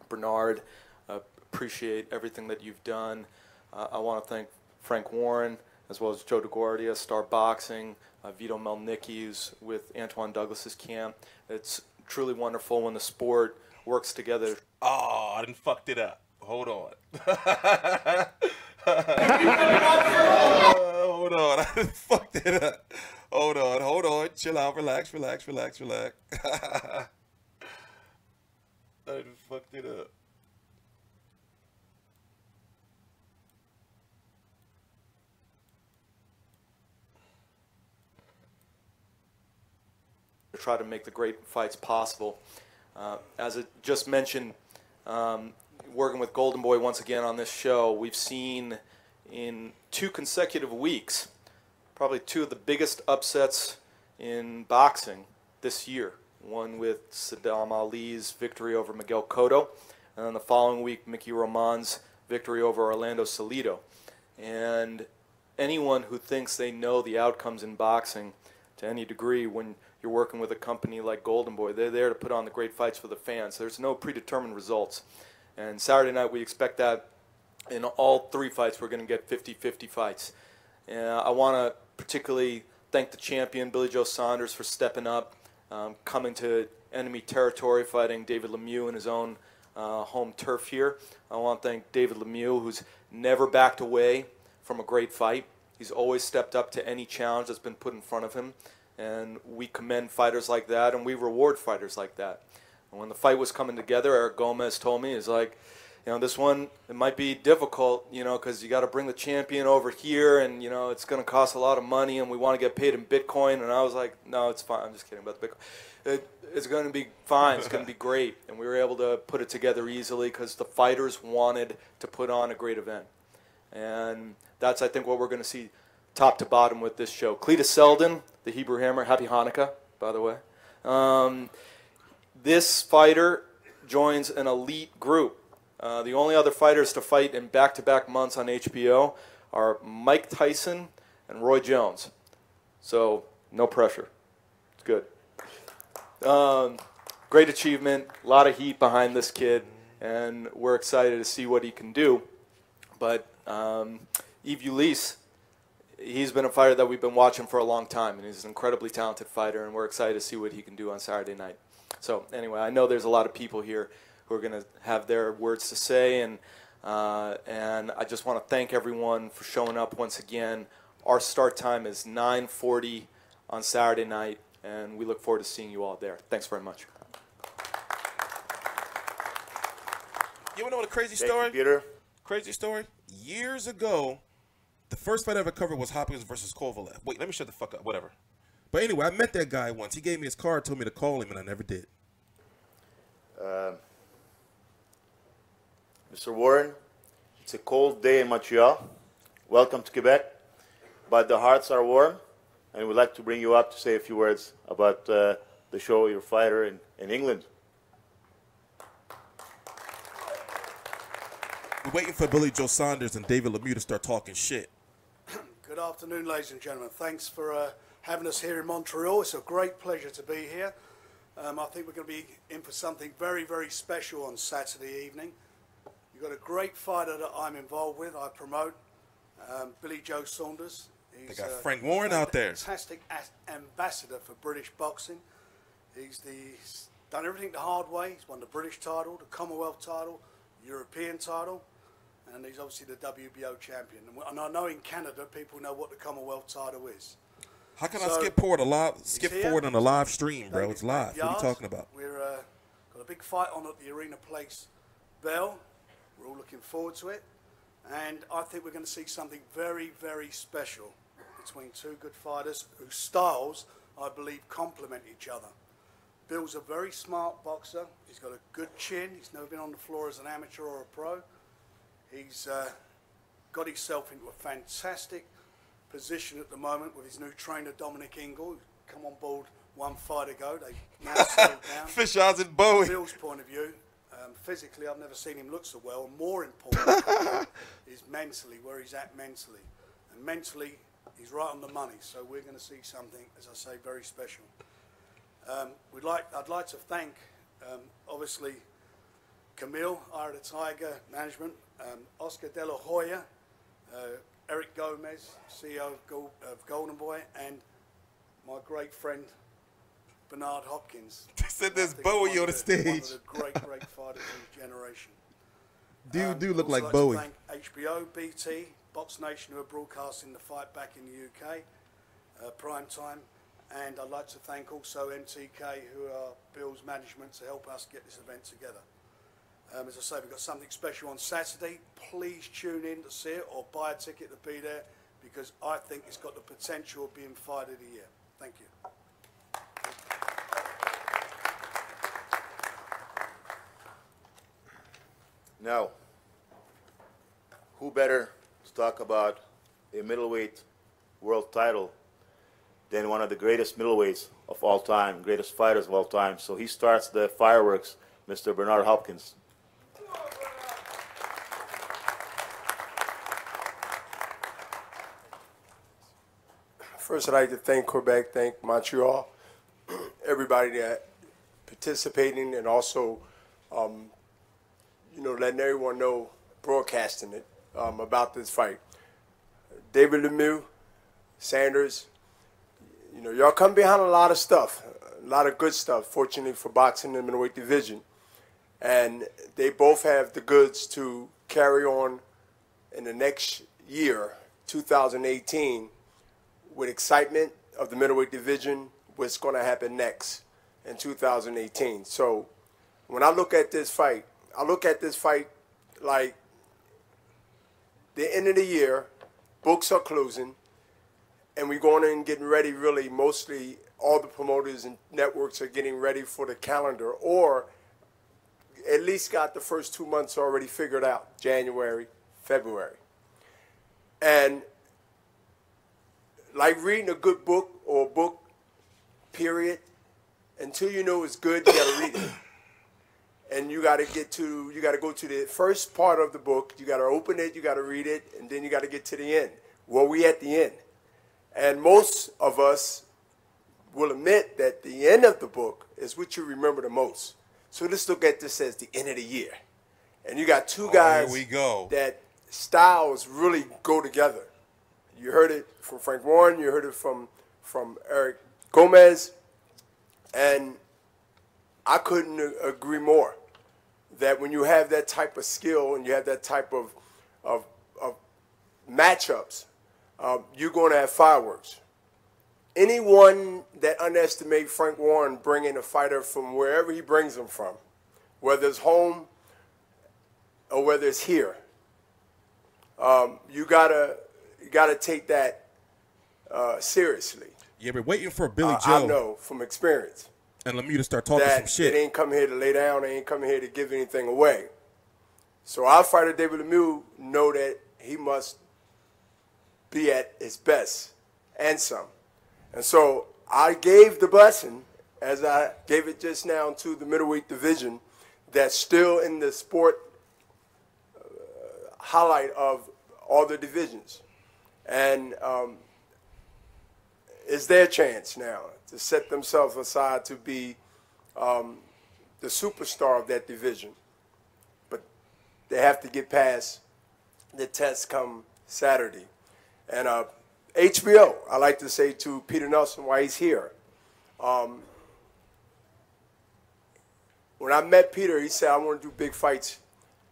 Bernard. Appreciate everything that you've done. I want to thank Frank Warren, as well as Joe DeGuardia, Star Boxing, Vito Melnicki, who's with Antoine Douglas's camp. It's truly wonderful when the sport works together. Oh, I done fucked it up. Hold on. Hold on, I done fucked it up. Hold on. Chill out, relax. I done fucked it up. To try to make the great fights possible. As I just mentioned, working with Golden Boy once again on this show, we've seen in 2 consecutive weeks probably 2 of the biggest upsets in boxing this year. One with Saddam Ali's victory over Miguel Cotto, and then the following week Mickey Roman's victory over Orlando Salido. And anyone who thinks they know the outcomes in boxing to any degree, when you're working with a company like Golden Boy, they're there to put on the great fights for the fans. There's no predetermined results. And Saturday night we expect that in all 3 fights we're going to get 50-50 fights. And I want to particularly thank the champion, Billy Joe Saunders, for stepping up, coming to enemy territory, fighting David Lemieux in his own home turf here. I want to thank David Lemieux, who's never backed away from a great fight. He's always stepped up to any challenge that's been put in front of him. And we commend fighters like that, and we reward fighters like that. And when the fight was coming together, Eric Gomez told me, he's like, you know, this one, it might be difficult, you know, because you got to bring the champion over here, and, you know, it's going to cost a lot of money, and we want to get paid in Bitcoin. And I was like, no, it's fine. I'm just kidding about the Bitcoin. It's going to be fine. It's going to be great. And we were able to put it together easily because the fighters wanted to put on a great event. And that's, I think, what we're going to see top to bottom with this show. Cletus Selden, the Hebrew Hammer, happy Hanukkah, by the way. this fighter joins an elite group. The only other fighters to fight in back-to-back months on HBO are Mike Tyson and Roy Jones. So, no pressure. It's good. Great achievement, a lot of heat behind this kid, and we're excited to see what he can do. But Yves Ulysse, he's been a fighter that we've been watching for a long time, and he's an incredibly talented fighter, and we're excited to see what he can do on Saturday night. So anyway, I know there's a lot of people here who are going to have their words to say, and I just want to thank everyone for showing up once again. Our start time is 9:40 on Saturday night, and we look forward to seeing you all there. Thanks very much. You want to know the crazy story? Thank you, Peter. Crazy story? Years ago, the first fight I ever covered was Hopkins versus Kovalev. Wait, let me shut the fuck up. Whatever. But anyway, I met that guy once. He gave me his card, told me to call him, and I never did. Mr. Warren, it's a cold day in Montreal. Welcome to Quebec. But the hearts are warm, and we'd like to bring you up to say a few words about the show, your fighter in England. We're waiting for Billy Joe Saunders and David Lemieux to start talking shit. Good afternoon, ladies and gentlemen. Thanks for having us here in Montreal. It's a great pleasure to be here. I think we're going to be in for something very, very special on Saturday evening. You've got a great fighter that I'm involved with, I promote, Billy Joe Saunders. They got Frank Warren out there. Fantastic ambassador for British boxing. He's done everything the hard way. He's won the British title, the Commonwealth title, European title, and he's obviously the WBO champion. And I know in Canada people know what the Commonwealth title is. How can I skip forward on a live stream, bro? It's live. What are you talking about? We're got a big fight on at the Arena Place Bell. We're all looking forward to it, and I think we're going to see something very, very special between two good fighters whose styles, I believe, complement each other. Bill's a very smart boxer. He's got a good chin. He's never been on the floor as an amateur or a pro. He's got himself into a fantastic position at the moment with his new trainer, Dominic Ingle, who come on board one fight ago. They now settled down. Fish eyes and Bowie. From Bill's point of view, physically, I've never seen him look so well. And more important is mentally, where he's at mentally. And mentally, he's right on the money. So we're going to see something, as I say, very special. I'd like to thank, obviously, Camille, Eye of the Tiger Management, Oscar De La Hoya, Eric Gomez, CEO of Golden Boy, and my great friend, Bernard Hopkins. They said there's Bowie on the stage. One of the great fighters in his generation. Do look like to Bowie. Thank HBO, BT, Boxnation, who are broadcasting the fight back in the UK, prime time. And I'd like to thank also MTK, who are Bill's management, to help us get this event together. As I say, we've got something special on Saturday. Please tune in to see it or buy a ticket to be there, because I think it's got the potential of being fight of the year. Thank you. Now, who better to talk about a middleweight world title than one of the greatest middleweights of all time, greatest fighters of all time. So he starts the fireworks, Mr. Bernard Hopkins. First, I'd like to thank Quebec, thank Montreal, everybody that participating, and also, letting everyone know, broadcasting it about this fight. David Lemieux, Saunders, y'all come behind a lot of stuff, a lot of good stuff, fortunately for boxing in the middleweight division. And they both have the goods to carry on in the next year, 2018, with excitement of the middleweight division, what's going to happen next in 2018. So when I look at this fight, like the end of the year, books are closing, and we're going in and getting ready, really, mostly all the promoters and networks are getting ready for the calendar, or at least got the first 2 months already figured out, January, February. And like reading a good book or a book, period, until you know it's good, you got to read it. And you got to go to the first part of the book. You got to open it, you got to read it, and then you got to get to the end. Well, we at the end. And most of us will admit that the end of the book is what you remember the most. So let's look at this as the end of the year. And you got two guys that styles really go together. You heard it from Frank Warren, you heard it from Eric Gomez, and I couldn't agree more that when you have that type of skill and you have that type of matchups, you're going to have fireworks. Anyone that underestimates Frank Warren bringing a fighter from wherever he brings them from, whether it's home or whether it's here, you gotta take that seriously. Yeah, we're waiting for Billy Joe. I know from experience. And Lemieux to start talking some shit. They ain't come here to lay down. They ain't come here to give anything away. So our fighter, David Lemieux, know that he must be at his best and some. And so I gave the blessing, as I gave it just now to the middleweight division, that's still in the sport highlight of all the divisions. And it's their chance now to set themselves aside to be the superstar of that division. But they have to get past the test come Saturday. And HBO, I like to say to Peter Nelson why he's here. When I met Peter, he said, I want to do big fights,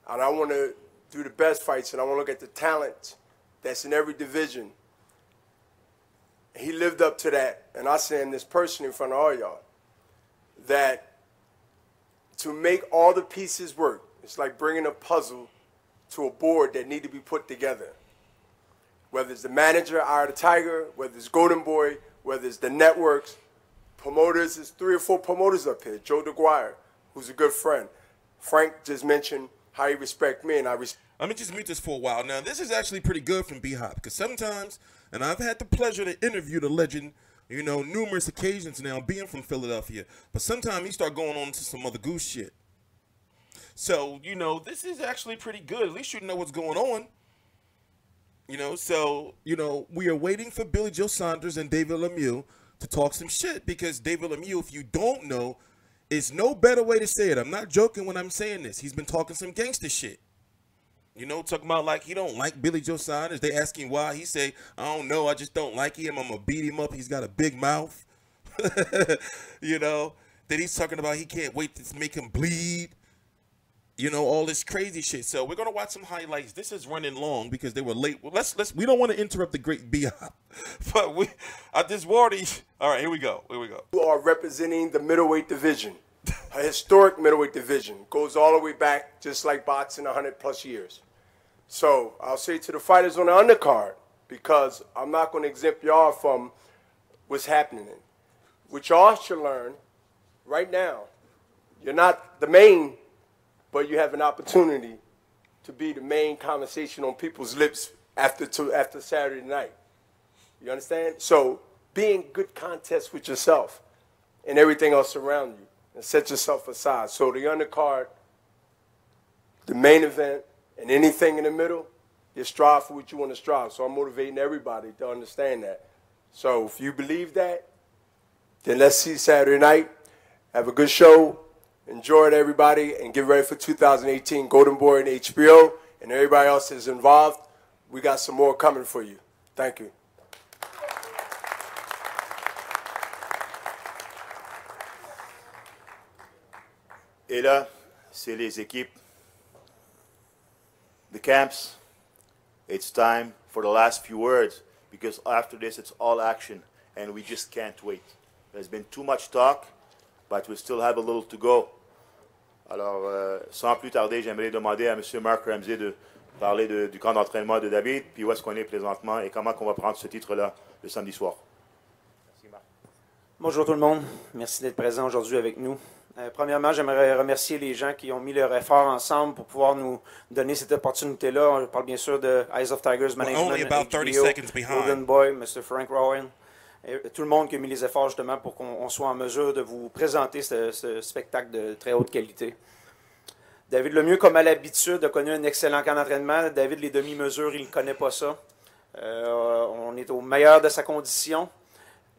and I want to do the best fights, and I want to look at the talent that's in every division. He lived up to that, and I say in this person in front of all y'all, that to make all the pieces work, it's like bringing a puzzle to a board that need to be put together. Whether it's the manager, Eye of the Tiger, whether it's Golden Boy, whether it's the networks, promoters, there's 3 or 4 promoters up here. Joe DeGuire, who's a good friend. Frank just mentioned how he respects me, and I respect. Let me just mute this for a while. Now, this is actually pretty good from B-Hop, because sometimes, and I've had the pleasure to interview the legend, you know, numerous occasions now, being from Philadelphia, but sometimes he start going on to some other goose shit. So, you know, this is actually pretty good. At least you know what's going on. You know, so, you know, we are waiting for Billy Joe Saunders and David Lemieux to talk some shit, because David Lemieux, if you don't know, is no better way to say it. I'm not joking when I'm saying this. He's been talking some gangster shit. You know, talking about like he don't like Billy Joe Saunders. They ask him why. He say, I don't know. I just don't like him. I'm going to beat him up. He's got a big mouth. You know, then he's talking about he can't wait to make him bleed. You know, all this crazy shit. So we're going to watch some highlights. This is running long because they were late. Well, we don't want to interrupt the great B-Hop. But I just already, all right, here we go. Here we go. You are representing the middleweight division. A historic middleweight division. Goes all the way back, just like boxing, 100+ years. So I'll say to the fighters on the undercard, because I'm not going to exempt y'all from what's happening. What y'all should learn right now, you're not the main, but you have an opportunity to be the main conversation on people's lips after Saturday night. You understand? So be in good contest with yourself and everything else around you, and set yourself aside. So the undercard, the main event, and anything in the middle, you strive for what you want to strive. So I'm motivating everybody to understand that. So if you believe that, then let's see Saturday night. Have a good show. Enjoy it, everybody, and get ready for 2018 Golden Boy and HBO, and everybody else is involved. We got some more coming for you. Thank you. Et là, c'est les équipes. The camps. It's time for the last few words, because after this it's all action, and we just can't wait. There's been too much talk, but we still have a little to go. Alors, sans plus tarder, j'aimerais demander à M. Mark Ramsey de parler du camp d'entraînement de David, puis où est-ce qu'on est présentement et comment on va prendre ce titre-là le samedi soir. Merci, Marc. Bonjour tout le monde. Merci d'être présent aujourd'hui avec nous. Premièrement, j'aimerais remercier les gens qui ont mis leur effort ensemble pour pouvoir nous donner cette opportunité-là. Je parle bien sûr de Eyes of Tigers Management, HBO, Golden Boy, Mr. Frank Rowan, tout le monde qui a mis les efforts justement pour qu'on soit en mesure de vous présenter ce spectacle de très haute qualité. David Lemieux, comme à l'habitude, a connu un excellent camp d'entraînement. David, les demi-mesures, il ne connaît pas ça. On est au meilleur de sa condition.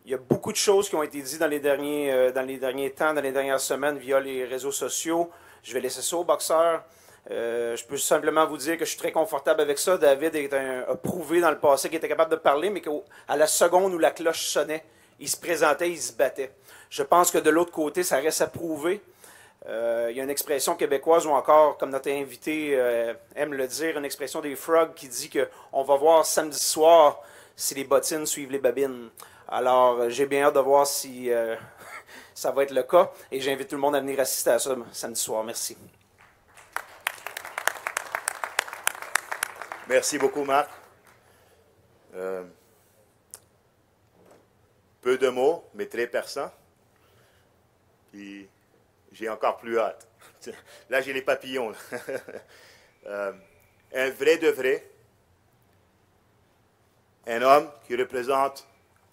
Il y a beaucoup de choses qui ont été dites dans les derniers temps, dans les dernières semaines via les réseaux sociaux. Je vais laisser ça aux boxeurs. Je peux simplement vous dire que je suis très confortable avec ça. David a prouvé dans le passé qu'il était capable de parler, mais qu'à la seconde où la cloche sonnait, il se présentait, il se battait. Je pense que de l'autre côté, ça reste à prouver. Il y a une expression québécoise ou encore, comme notre invité aime le dire, une expression des frogs qui dit qu'on va voir samedi soir si les bottines suivent les babines. Alors, j'ai bien hâte de voir si ça va être le cas et j'invite tout le monde à venir assister à ça samedi soir. Merci. Merci beaucoup, Marc. Peu de mots, mais très perçants. Puis, j'ai encore plus hâte. Là, j'ai les papillons. Un vrai de vrai. Un homme qui représente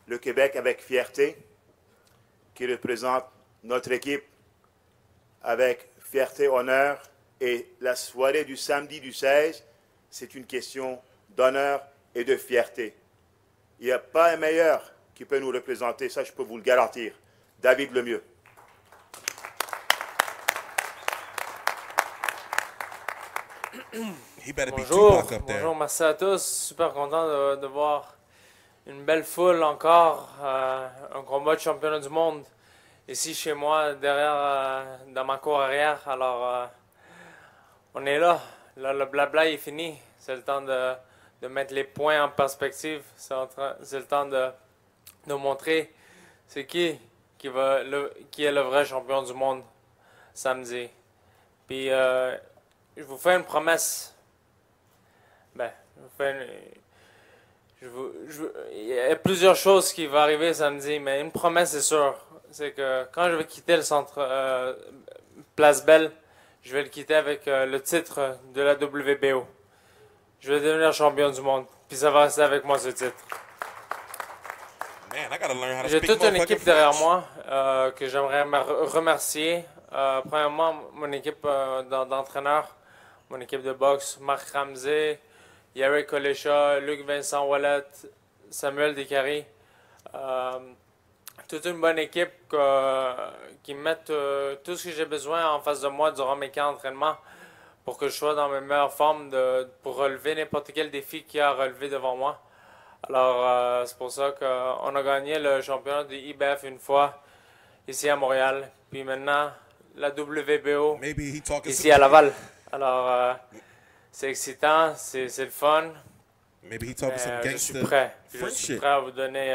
le Québec avec fierté, qui représente notre équipe avec fierté, honneur. Et la soirée du samedi du 16, c'est une question d'honneur et de fierté. Il n'y a pas un meilleur qui peut nous représenter, ça je peux vous le garantir. David Lemieux. Bonjour, bonjour, merci à tous. Super content de voir une belle foule encore, un combat de championnat du monde ici chez moi, derrière, dans ma cour arrière. Alors, on est là. Là, le blabla est fini. C'est le temps de mettre les points en perspective. C'est le temps de montrer c'est qui est le vrai champion du monde samedi. Puis, je vous fais une promesse. Il y a plusieurs choses qui vont arriver samedi, mais une promesse c'est sûr. C'est que quand je vais quitter le centre Place Belle, je vais le quitter avec le titre de la WBO. Je vais devenir champion du monde. Puis ça va rester avec moi ce titre. J'ai toute une équipe derrière moi que j'aimerais remercier. Premièrement, mon équipe d'entraîneurs, mon équipe de boxe, Marc Ramsey, Yarek Colesha, Luc Vincent Wallet, Samuel Descaries. Toute une bonne équipe qui met tout ce que j'ai besoin en face de moi durant mes camps d'entraînement pour que je sois dans mes meilleures formes pour relever n'importe quel défi qu'il y a à relever devant moi. Alors, c'est pour ça qu'on a gagné le championnat du IBF une fois ici à Montréal. Puis maintenant, la WBO ici à Laval. Alors, c'est excitant, c'est le fun. Je suis prêt. Je suis prêt à vous donner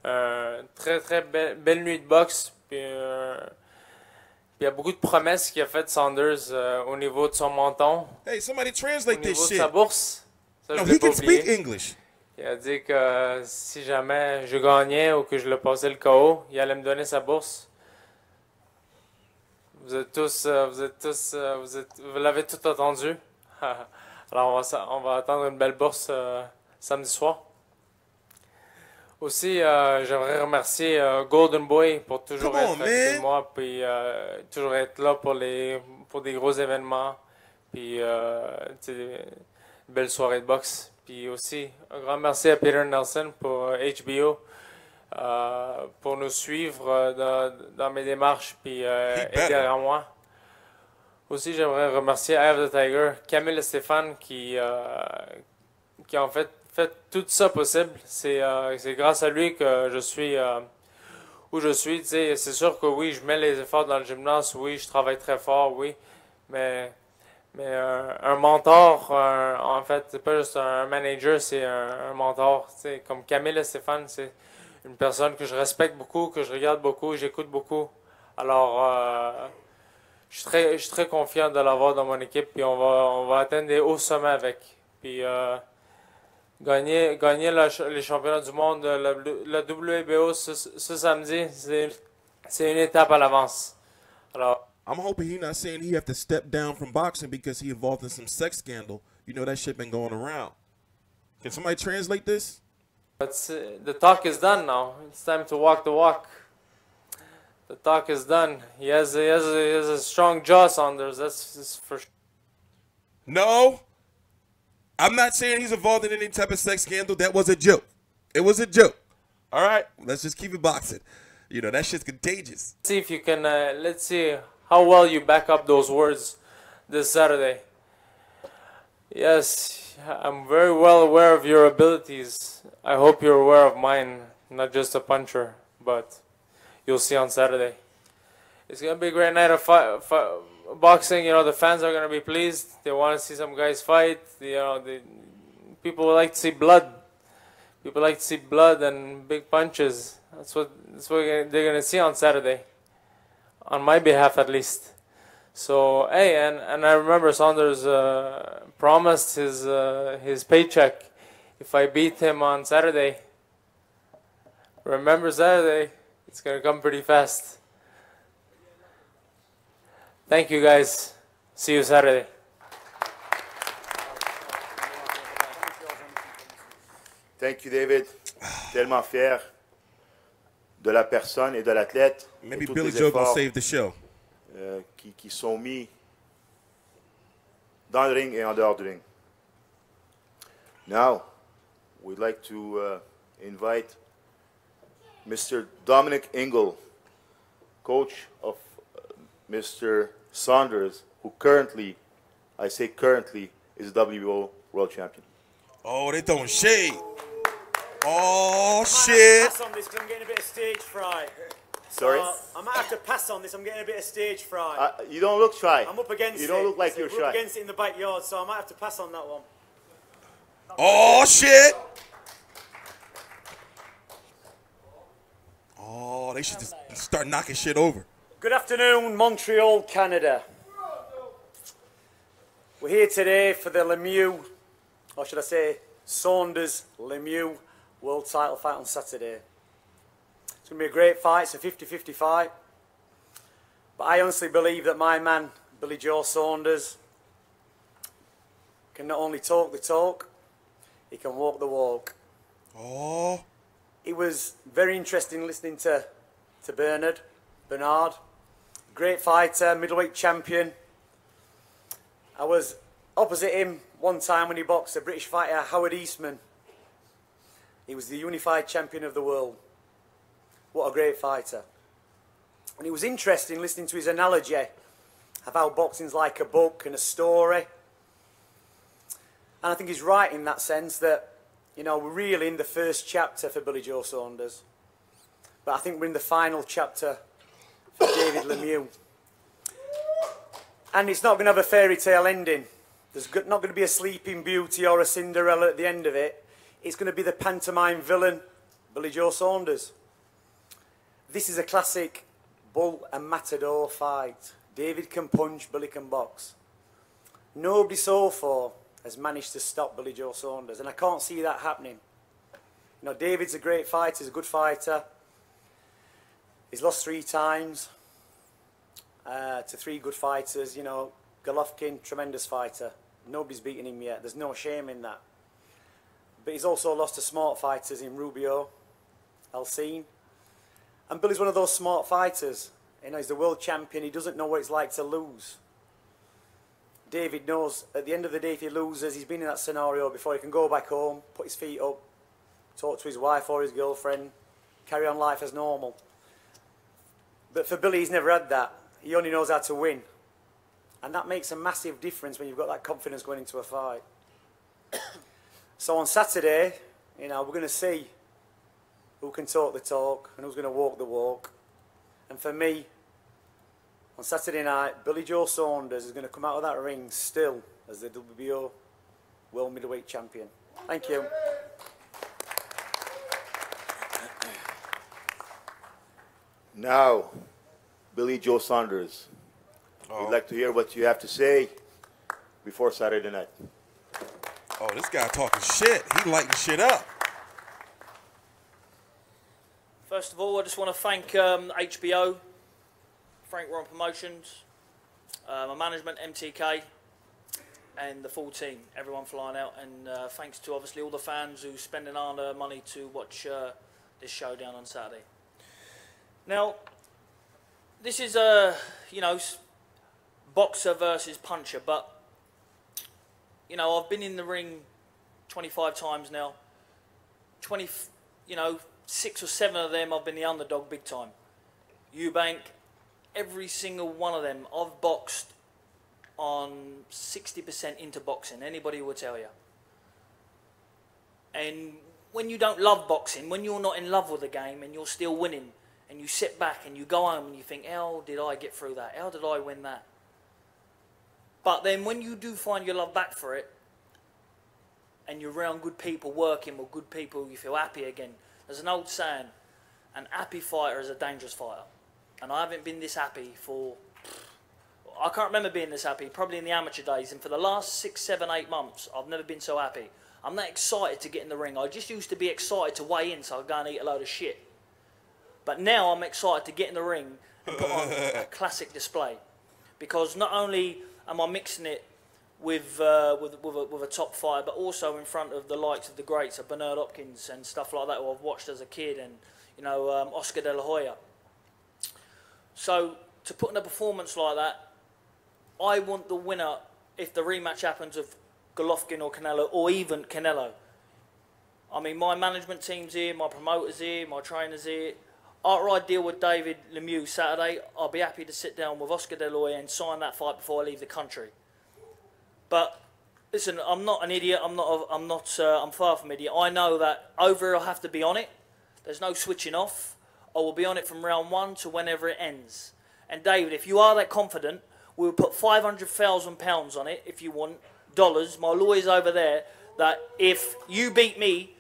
une très belle nuit de boxe. Puis, il y a beaucoup de promesses qu'il a faites Saunders au niveau de son menton. Hey, somebody translate au niveau this de sa shit. bourse. Ça, No, je l'ai he pas can oublié. speak English. Il a dit que si jamais je gagnais ou que je le passais le KO, il allait me donner sa bourse. Vous l'avez tout entendu. Alors on va attendre une belle bourse samedi soir. Aussi, j'aimerais remercier Golden Boy pour toujours être à côté de moi, puis toujours être là pour des gros événements, puis des belles soirées de boxe. Puis aussi, un grand merci à Peter Nelson pour HBO, pour nous suivre dans mes démarches, puis être derrière moi. Aussi, j'aimerais remercier Eye of the Tiger, Camille et Stéphane qui ont fait tout ça possible. C'est grâce à lui que je suis où je suis. C'est sûr que oui, je mets les efforts dans le gymnase, oui, je travaille très fort, oui, mais un mentor, en fait, c'est pas juste un manager, c'est un mentor. Comme Camille et Stéphane, c'est une personne que je respecte beaucoup, que je regarde beaucoup, j'écoute beaucoup. Alors, je suis très confiant de l'avoir dans mon équipe, puis on va atteindre des hauts sommets avec. Puis gagner les championnats du monde, la WBO ce samedi, c'est une étape à l'avance. Alors, I'm hoping he's not saying he have to step down from boxing because he involved in some sex scandal. You know that shit been going around. Can somebody translate this? But the talk is done now. It's time to walk the walk. The talk is done. He has a strong jaw, Saunders. That's for sure. No, I'm not saying he's involved in any type of sex scandal. That was a joke. It was a joke. All right, let's just keep it boxing. You know, that shit's contagious. See if you can, let's see how well you back up those words this Saturday. Yes, I'm very well aware of your abilities. I hope you're aware of mine, not just a puncher, but you'll see on Saturday. It's going to be a great night of boxing. You know, the fans are going to be pleased. They want to see some guys fight. You know, people like to see blood. People like to see blood and big punches. That's what they're going to see on Saturday, on my behalf at least. So, hey, and I remember Saunders promised his paycheck if I beat him on Saturday. Remember Saturday, it's going to come pretty fast. Thank you, guys. See you Saturday. Thank you, David. Tellement fier de la personne et de l'athlète. Maybe Billy Joe gonna save the show. Qui sont mis dans le ring et en dehors du ring. Now, we'd like to invite Mr. Dominic Ingle, coach of Mr. Saunders, who currently, I say currently, is WBO World Champion. Oh, they throwing shade. Oh, shit. I'm going to pass on this because I'm getting a bit of stage fright. Sorry? I might have to pass on this. I'm getting a bit of stage fright. You don't look shy. I'm up against it. You don't look like you're We're shy. up against it in the backyard, so I might have to pass on that one. Oh, shit. Oh, they should just start knocking shit over. Good afternoon, Montreal, Canada. We're here today for the Lemieux, or should I say Saunders Lemieux world title fight on Saturday. It's going to be a great fight. It's a 50-50 fight. But I honestly believe that my man, Billy Joe Saunders, can not only talk the talk, he can walk the walk. Oh. It was very interesting listening to Bernard. Great fighter, middleweight champion. I was opposite him one time when he boxed a British fighter, Howard Eastman. He was the unified champion of the world. What a great fighter. And it was interesting listening to his analogy of how boxing's like a book and a story. And I think he's right in that sense that, you know, we're really in the first chapter for Billy Joe Saunders. But I think we're in the final chapter for David Lemieux. And it's not going to have a fairy tale ending. There's not going to be a Sleeping Beauty or a Cinderella at the end of it. It's going to be the pantomime villain, Billy Joe Saunders. This is a classic bull and matador fight. David can punch, Billy can box. Nobody so far has managed to stop Billy Joe Saunders, and I can't see that happening. You know, David's a great fighter, he's a good fighter. He's lost 3 times to 3 good fighters. You know, Golovkin, tremendous fighter. Nobody's beaten him yet. There's no shame in that. But he's also lost to smart fighters in Rubio, Alcine. And Billy's one of those smart fighters. You know, he's the world champion. He doesn't know what it's like to lose. David knows at the end of the day if he loses, he's been in that scenario before. He can go back home, put his feet up, talk to his wife or his girlfriend, carry on life as normal. But for Billy, he's never had that. He only knows how to win. And that makes a massive difference when you've got that confidence going into a fight. So on Saturday, you know, we're going to see who can talk the talk and who's going to walk the walk. And for me, on Saturday night, Billy Joe Saunders is going to come out of that ring still as the WBO World Middleweight Champion. Thank you. Now, Billy Joe Saunders, we'd like to hear what you have to say before Saturday night. Oh, this guy talking shit. He lighting shit up. First of all, I just want to thank HBO, Frank Warren Promotions, my management, MTK, and the full team, everyone flying out, and thanks to obviously all the fans who spend an hour of money to watch this showdown on Saturday. Now, this is you know, boxer versus puncher, but you know, I've been in the ring 25 times now. 6 or 7 of them I've been the underdog big time. Eubank, every single one of them I've boxed on 60% into boxing. Anybody will tell you. And when you don't love boxing, when you're not in love with the game and you're still winning, and you sit back and you go home and you think, how did I get through that? How did I win that? But then when you do find your love back for it, and you're around good people working with good people, you feel happy again. There's an old saying, an happy fighter is a dangerous fighter. And I haven't been this happy for, I can't remember being this happy, probably in the amateur days. And for the last 6, 7, 8 months, I've never been so happy. I'm not excited to get in the ring. I just used to be excited to weigh in so I'd go and eat a load of shit. But now I'm excited to get in the ring and put on a classic display. Because not only am I mixing it with a top fighter, but also in front of the likes of the greats of Bernard Hopkins and stuff like that, who I've watched as a kid, and you know, Oscar De La Hoya. So to put in a performance like that, I want the winner, if the rematch happens, of Golovkin or Canelo, or even Canelo. I mean, my management team's here, my promoter's here, my trainer's here. After I deal with David Lemieux Saturday, I'll be happy to sit down with Oscar De La Hoya and sign that fight before I leave the country. But listen, I'm not an idiot. I'm far from idiot. I know that over I'll have to be on it. There's no switching off. I will be on it from round 1 to whenever it ends. And David, if you are that confident, we'll put £500,000 on it if you want, dollars. My lawyer's over there. That if you beat me,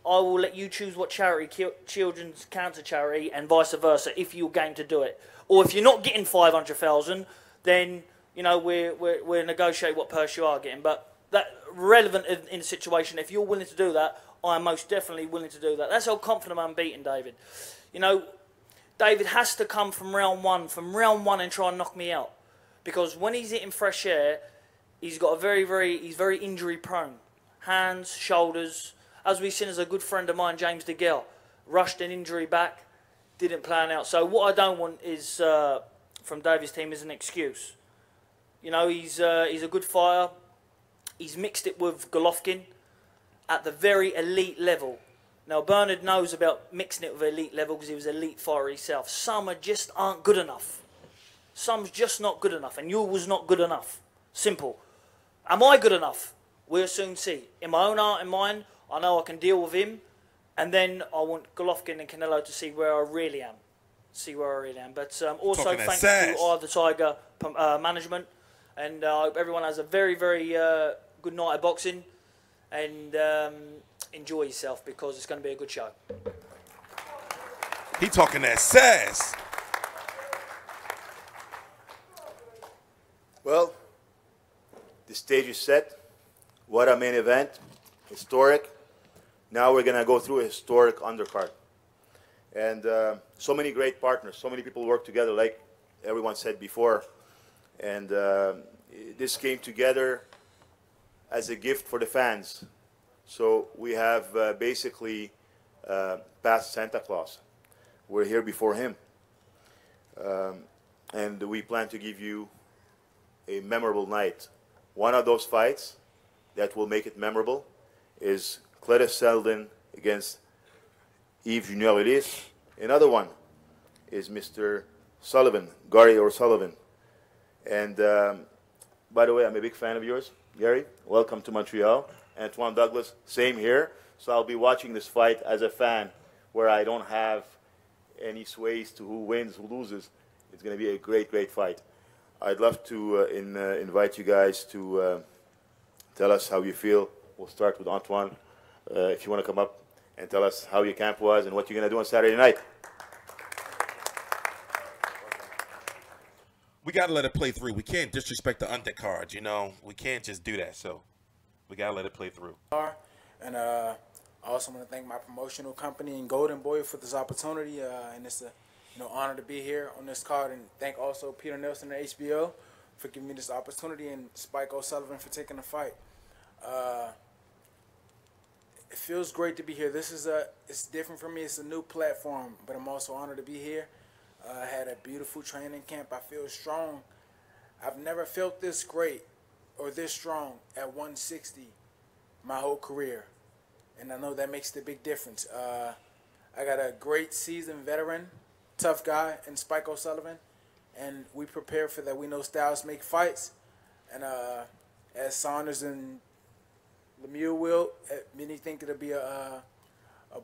I will let you choose what charity, children's cancer charity, and vice versa, if you're game to do it. Or if you're not getting 500,000, then you know we're negotiate what purse you are getting. But that relevant in the situation. If you're willing to do that, I'm most definitely willing to do that. That's how confident I'm beating David. You know, David has to come from round one, and try and knock me out, because when he's hitting fresh air, he's got he's very injury prone. Hands, shoulders. As we've seen as a good friend of mine, James DeGale, rushed an injury back, didn't plan out. So what I don't want is from David's team is an excuse. You know, he's a good fighter. He's mixed it with Golovkin at the very elite level. Now Bernard knows about mixing it with elite level because he was an elite fighter himself. Some just aren't good enough. Some's just not good enough, and you was not good enough. Simple. Am I good enough? We'll soon see. In my own heart and mind, I know I can deal with him, and then I want Golovkin and Canelo to see where I really am. But also thanks to Eye of the Tiger management, and I hope everyone has a very, very good night of boxing, and enjoy yourself, because it's going to be a good show. He talking that sass. Well, the stage is set. What a main event. Historic. Now we're going to go through a historic undercard. And so many great partners, so many people work together, like everyone said before. And this came together as a gift for the fans. So we have basically passed Santa Claus. We're here before him. And we plan to give you a memorable night. One of those fights that will make it memorable is Cletus Selden against Yves Junior Ellis. Another one is Mr. Sullivan, Gary O'Sullivan. And by the way, I'm a big fan of yours, Gary. Welcome to Montreal. Antoine Douglas, same here. So I'll be watching this fight as a fan, where I don't have any sways to who wins, who loses. It's going to be a great, great fight. I'd love to invite you guys to tell us how you feel. We'll start with Antoine. If you want to come up and tell us how your camp was and what you're going to do on Saturday night. We got to let it play through. We can't disrespect the undercards, you know. We can't just do that, so we got to let it play through. And I also want to thank my promotional company and Golden Boy for this opportunity, and it's a honor to be here on this card, and thank also Peter Nelson and HBO for giving me this opportunity, and Spike O'Sullivan for taking the fight. It feels great to be here. It's different for me. It's a new platform, but I'm also honored to be here. I had a beautiful training camp. I feel strong. I've never felt this great or this strong at 160 my whole career, and I know that makes the big difference. I got a great seasoned veteran, tough guy in Spike O'Sullivan, and we prepare for that. We know styles make fights, and as Saunders and Lemieux will, many think it'll be a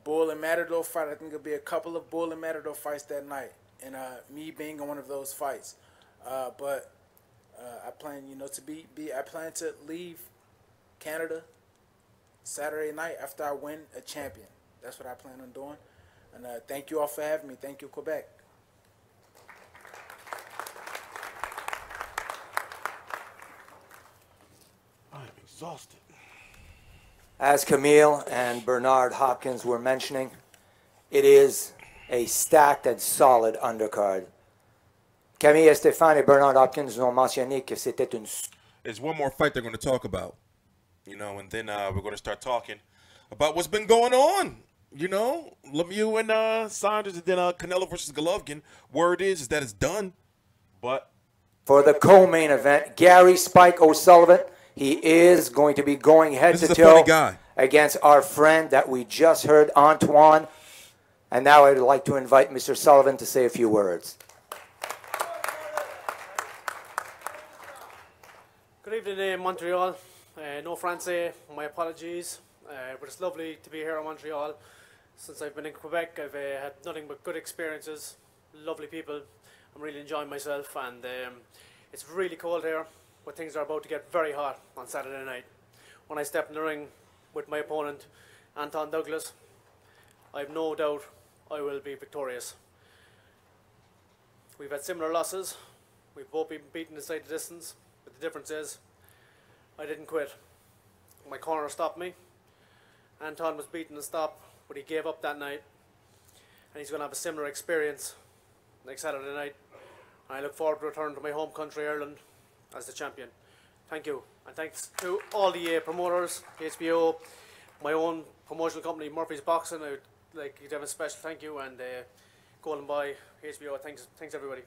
Bull and Matador fight. I think it'll be a couple of Bull and Matador fights that night, and me being in one of those fights. But I plan, I plan to leave Canada Saturday night after I win a champion. That's what I plan on doing. And thank you all for having me. Thank you, Quebec. I'm exhausted. As Camille and Bernard Hopkins were mentioning, it is a stacked and solid undercard. Camille Estefan et Bernard Hopkins ont mentionné que c'était une... There's one more fight they're going to talk about, and then we're going to start talking about what's been going on. Lemieux and Saunders, and then Canelo versus Golovkin. Word is that it's done, but... For the co-main event, Gary Spike O'Sullivan, he is going to be going head-to-toe against our friend that we just heard, Antoine. And now I'd like to invite Mr. Sullivan to say a few words. Good evening, Montreal. No Francais, my apologies. But it's lovely to be here in Montreal. Since I've been in Quebec, I've had nothing but good experiences, lovely people. I'm really enjoying myself, and it's really cold here, but things are about to get very hot on Saturday night. When I step in the ring with my opponent, Anton Douglas, I have no doubt I will be victorious. We've had similar losses. We've both been beaten inside the distance, but the difference is I didn't quit. My corner stopped me. Anton was beaten and stopped, but he gave up that night, and he's going to have a similar experience next Saturday night. I look forward to returning to my home country, Ireland, as the champion. Thank you, and thanks to all the promoters, HBO, my own promotional company, Murphy's Boxing. I would like to have a special thank you, and Golden Boy, HBO. Thanks everybody.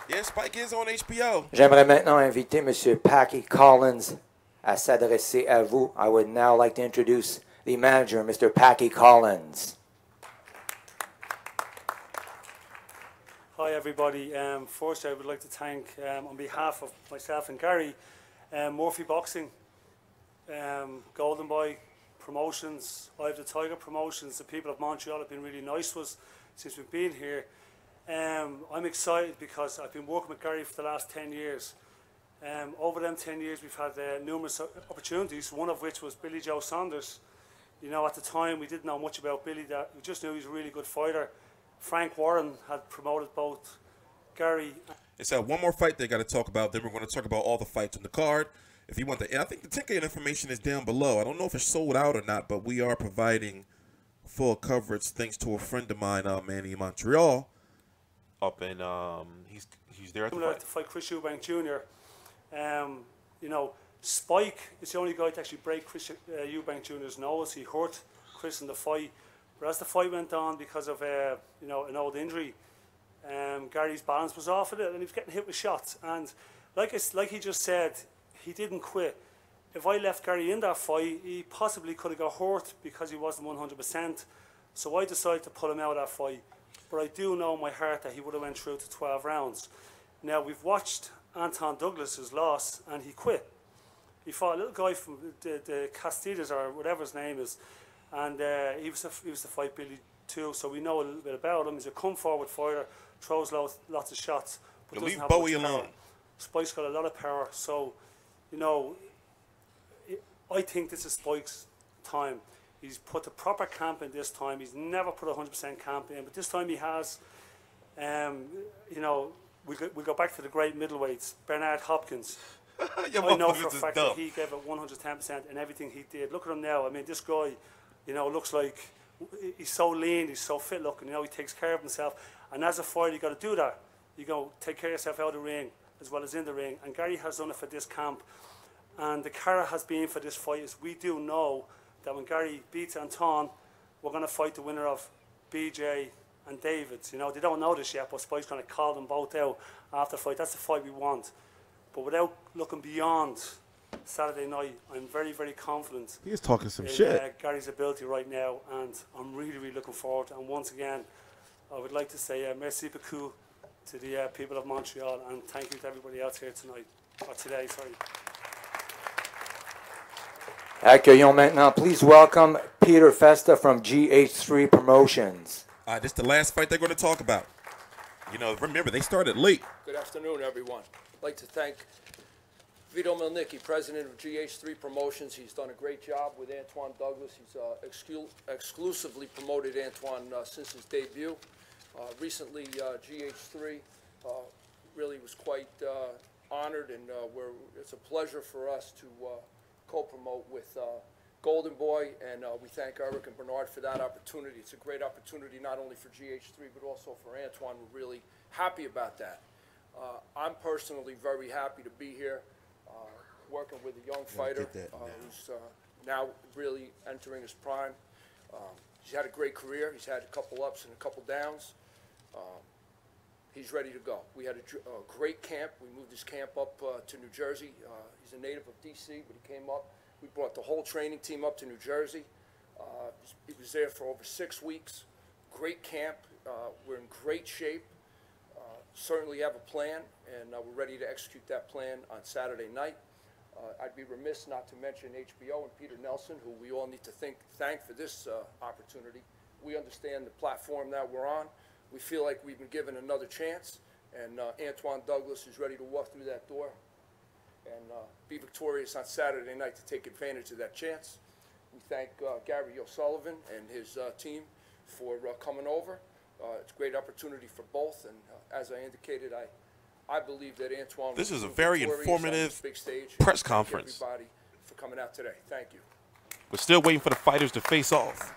Yeah, Spike is on HBO. J'aimerais maintenant inviter M. Packy Collins à s'adresser à vous. I would now like to introduce the manager, Mr. Packy Collins. Hi everybody. First I would like to thank, on behalf of myself and Gary, Murphy Boxing, Golden Boy Promotions, I have the Tiger Promotions. The people of Montreal have been really nice to us since we've been here. I'm excited because I've been working with Gary for the last 10 years. Over them 10 years we've had numerous opportunities, one of which was Billy Joe Saunders. At the time we didn't know much about Billy, that we just knew he was a really good fighter. Frank Warren had promoted both Gary. It's one more fight they got to talk about. Then we're going to talk about all the fights on the card. If you want I think the ticket information is down below. I don't know if it's sold out or not, but we are providing full coverage thanks to a friend of mine, Manny in Montreal. Up in he's there at the fight. To fight Chris Eubank Jr. Spike is the only guy to actually break Chris Eubank Jr.'s nose. He hurt Chris in the fight. But as the fight went on, because of an old injury, Gary's balance was off of it, and he was getting hit with shots. And like he just said, he didn't quit. If I left Gary in that fight, he possibly could have got hurt because he wasn't 100%. So I decided to pull him out of that fight. But I do know in my heart that he would have went through to 12 rounds. Now we've watched Anton Douglas's loss, and he quit. He fought a little guy from the Castillas or whatever his name is. And he was to fight Billy too, so we know a little bit about him. He's a come-forward fighter, throws lots of shots, but doesn't have much power. Spike's got a lot of power, so I think this is Spike's time. He's put the proper camp in this time. He's never put 100% camp in, but this time he has. We go back to the great middleweights, Bernard Hopkins. I know for a fact that he gave it 110% in everything he did. Look at him now. I mean, this guy. Looks like he's so lean, he's so fit looking, he takes care of himself. And as a fighter, you got to do that. you go take care of yourself out of the ring as well as in the ring. And Gary has done it for this camp. And the cara has been for this fight is we do know that when Gary beats Anton, we're going to fight the winner of BJ and David's. You know, they don't know this yet, but Spike's going to call them both out after the fight. That's the fight we want. But without looking beyond Saturday night, I'm very, very confident. He is talking some in, shit. Gary's ability right now, and I'm really, really looking forward. And once again, I would like to say merci beaucoup to the people of Montreal, and thank you to everybody else here tonight, or today, sorry. Accueillons maintenant, please welcome Peter Festa from GH3 Promotions. This is the last fight they're going to talk about. You know, remember, they started late. Good afternoon, everyone. I'd like to thank Vito Milnicki, president of GH3 Promotions. He's done a great job with Antoine Douglas. He's exclusively promoted Antoine since his debut. Recently, GH3 really was quite honored, and it's a pleasure for us to co-promote with Golden Boy, and we thank Eric and Bernard for that opportunity. It's a great opportunity not only for GH3 but also for Antoine. We're really happy about that. I'm personally very happy to be here working with a young fighter who's now really entering his prime. He's had a great career. He's had a couple ups and a couple downs. He's ready to go. We had a great camp. We moved his camp up to New Jersey. He's a native of D.C., but he came up. We brought the whole training team up to New Jersey. He was there for over 6 weeks. Great camp. We're in great shape. Certainly have a plan, and we're ready to execute that plan on Saturday night. I'd be remiss not to mention HBO and Peter Nelson, who we all need to thank for this opportunity. We understand the platform that we're on. We feel like we've been given another chance, and Antoine Douglas is ready to walk through that door and be victorious on Saturday night to take advantage of that chance. We thank Gary O'Sullivan and his team for coming over. It's a great opportunity for both, and as I indicated, I believe that Antoine. This is a very informative press conference. Thank everybody for coming out today. Thank you. We're still waiting for the fighters to face off.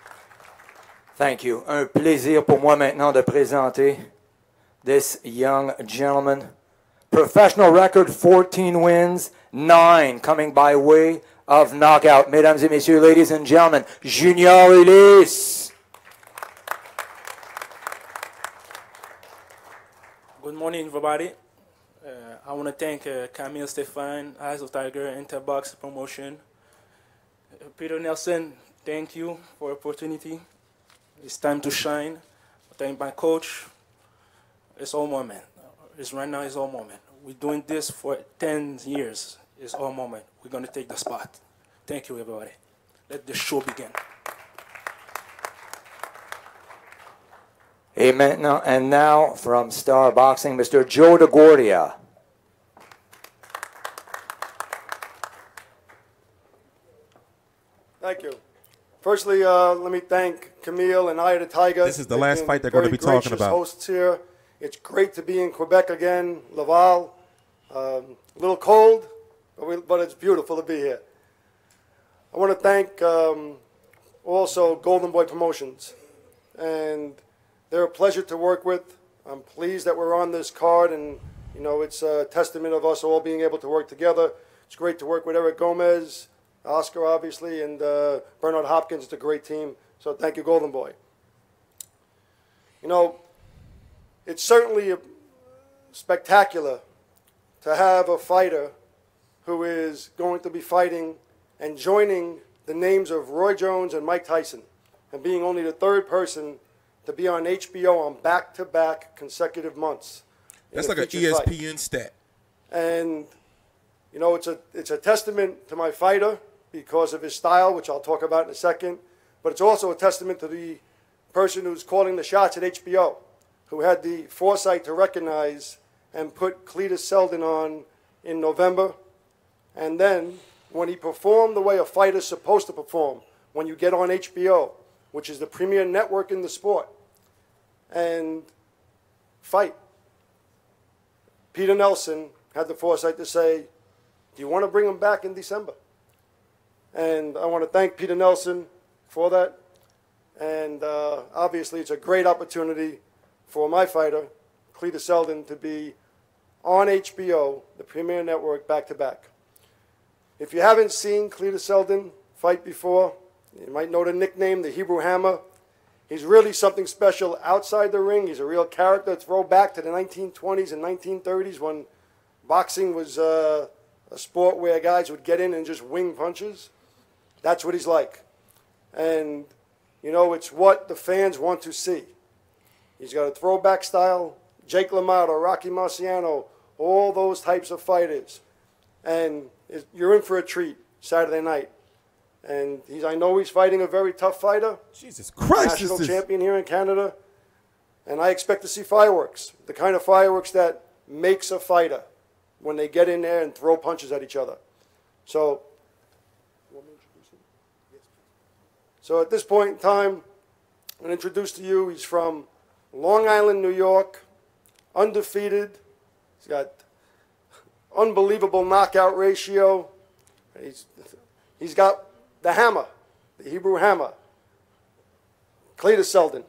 Thank you. Un plaisir pour moi maintenant de présenter this young gentleman. Professional record, 14 wins, 9 coming by way of knockout. Mesdames et messieurs, ladies and gentlemen, Junior Ulysse. Good morning, everybody. I want to thank Camille Stefan, Eyes of Tiger, Interbox Promotion. Peter Nelson, thank you for the opportunity. It's time to shine. Thank my coach. It's all moment. Right now, it's all moment. We're doing this for 10 years. It's all moment. We're going to take the spot. Thank you, everybody. Let the show begin. Maintenant, and now from Star Boxing, Mr. Joe DeGuardia. Thank you. Firstly, let me thank Camille and Eye of the Tiger. This is the last fight they're going to be talking about. Hosts here. It's great to be in Quebec again, Laval. A little cold, but it's beautiful to be here. I want to thank also Golden Boy Promotions, and they're a pleasure to work with. I'm pleased that we're on this card, and you know it's a testament of us all being able to work together. It's great to work with Eric Gomez, Oscar, obviously, and Bernard Hopkins. It's a great team. So thank you, Golden Boy. You know, it's certainly spectacular to have a fighter who is going to be fighting and joining the names of Roy Jones and Mike Tyson, and being only the third person to be on HBO on back-to-back consecutive months. That's like an ESPN stat. And, you know, it's a testament to my fighter because of his style, which I'll talk about in a second, but it's also a testament to the person who's calling the shots at HBO, who had the foresight to recognize and put Cletus Selden on in November. And then, when he performed the way a fighter's supposed to perform, when you get on HBO, which is the premier network in the sport, and fight, Peter Nelson had the foresight to say, do you want to bring him back in December? And I want to thank Peter Nelson for that. And obviously, it's a great opportunity for my fighter, Cletus Selden to be on HBO, the premier network, back-to-back. If you haven't seen Cletus Selden fight before, you might know the nickname, the Hebrew Hammer. He's really something special outside the ring. He's a real character. Throwback to the 1920s and 1930s when boxing was a sport where guys would get in and just wing punches. That's what he's like. And, you know, it's what the fans want to see. He's got a throwback style. Jake LaMotta, Rocky Marciano, all those types of fighters. And you're in for a treat Saturday night. And I know he's fighting a very tough fighter. Jesus Christ. National champion here in Canada. And I expect to see fireworks. The kind of fireworks that makes a fighter when they get in there and throw punches at each other. So at this point in time, I'm going to introduce to you, he's from Long Island, New York, undefeated. He's got unbelievable knockout ratio. He's got the hammer, the Hebrew hammer. Cletus Selden.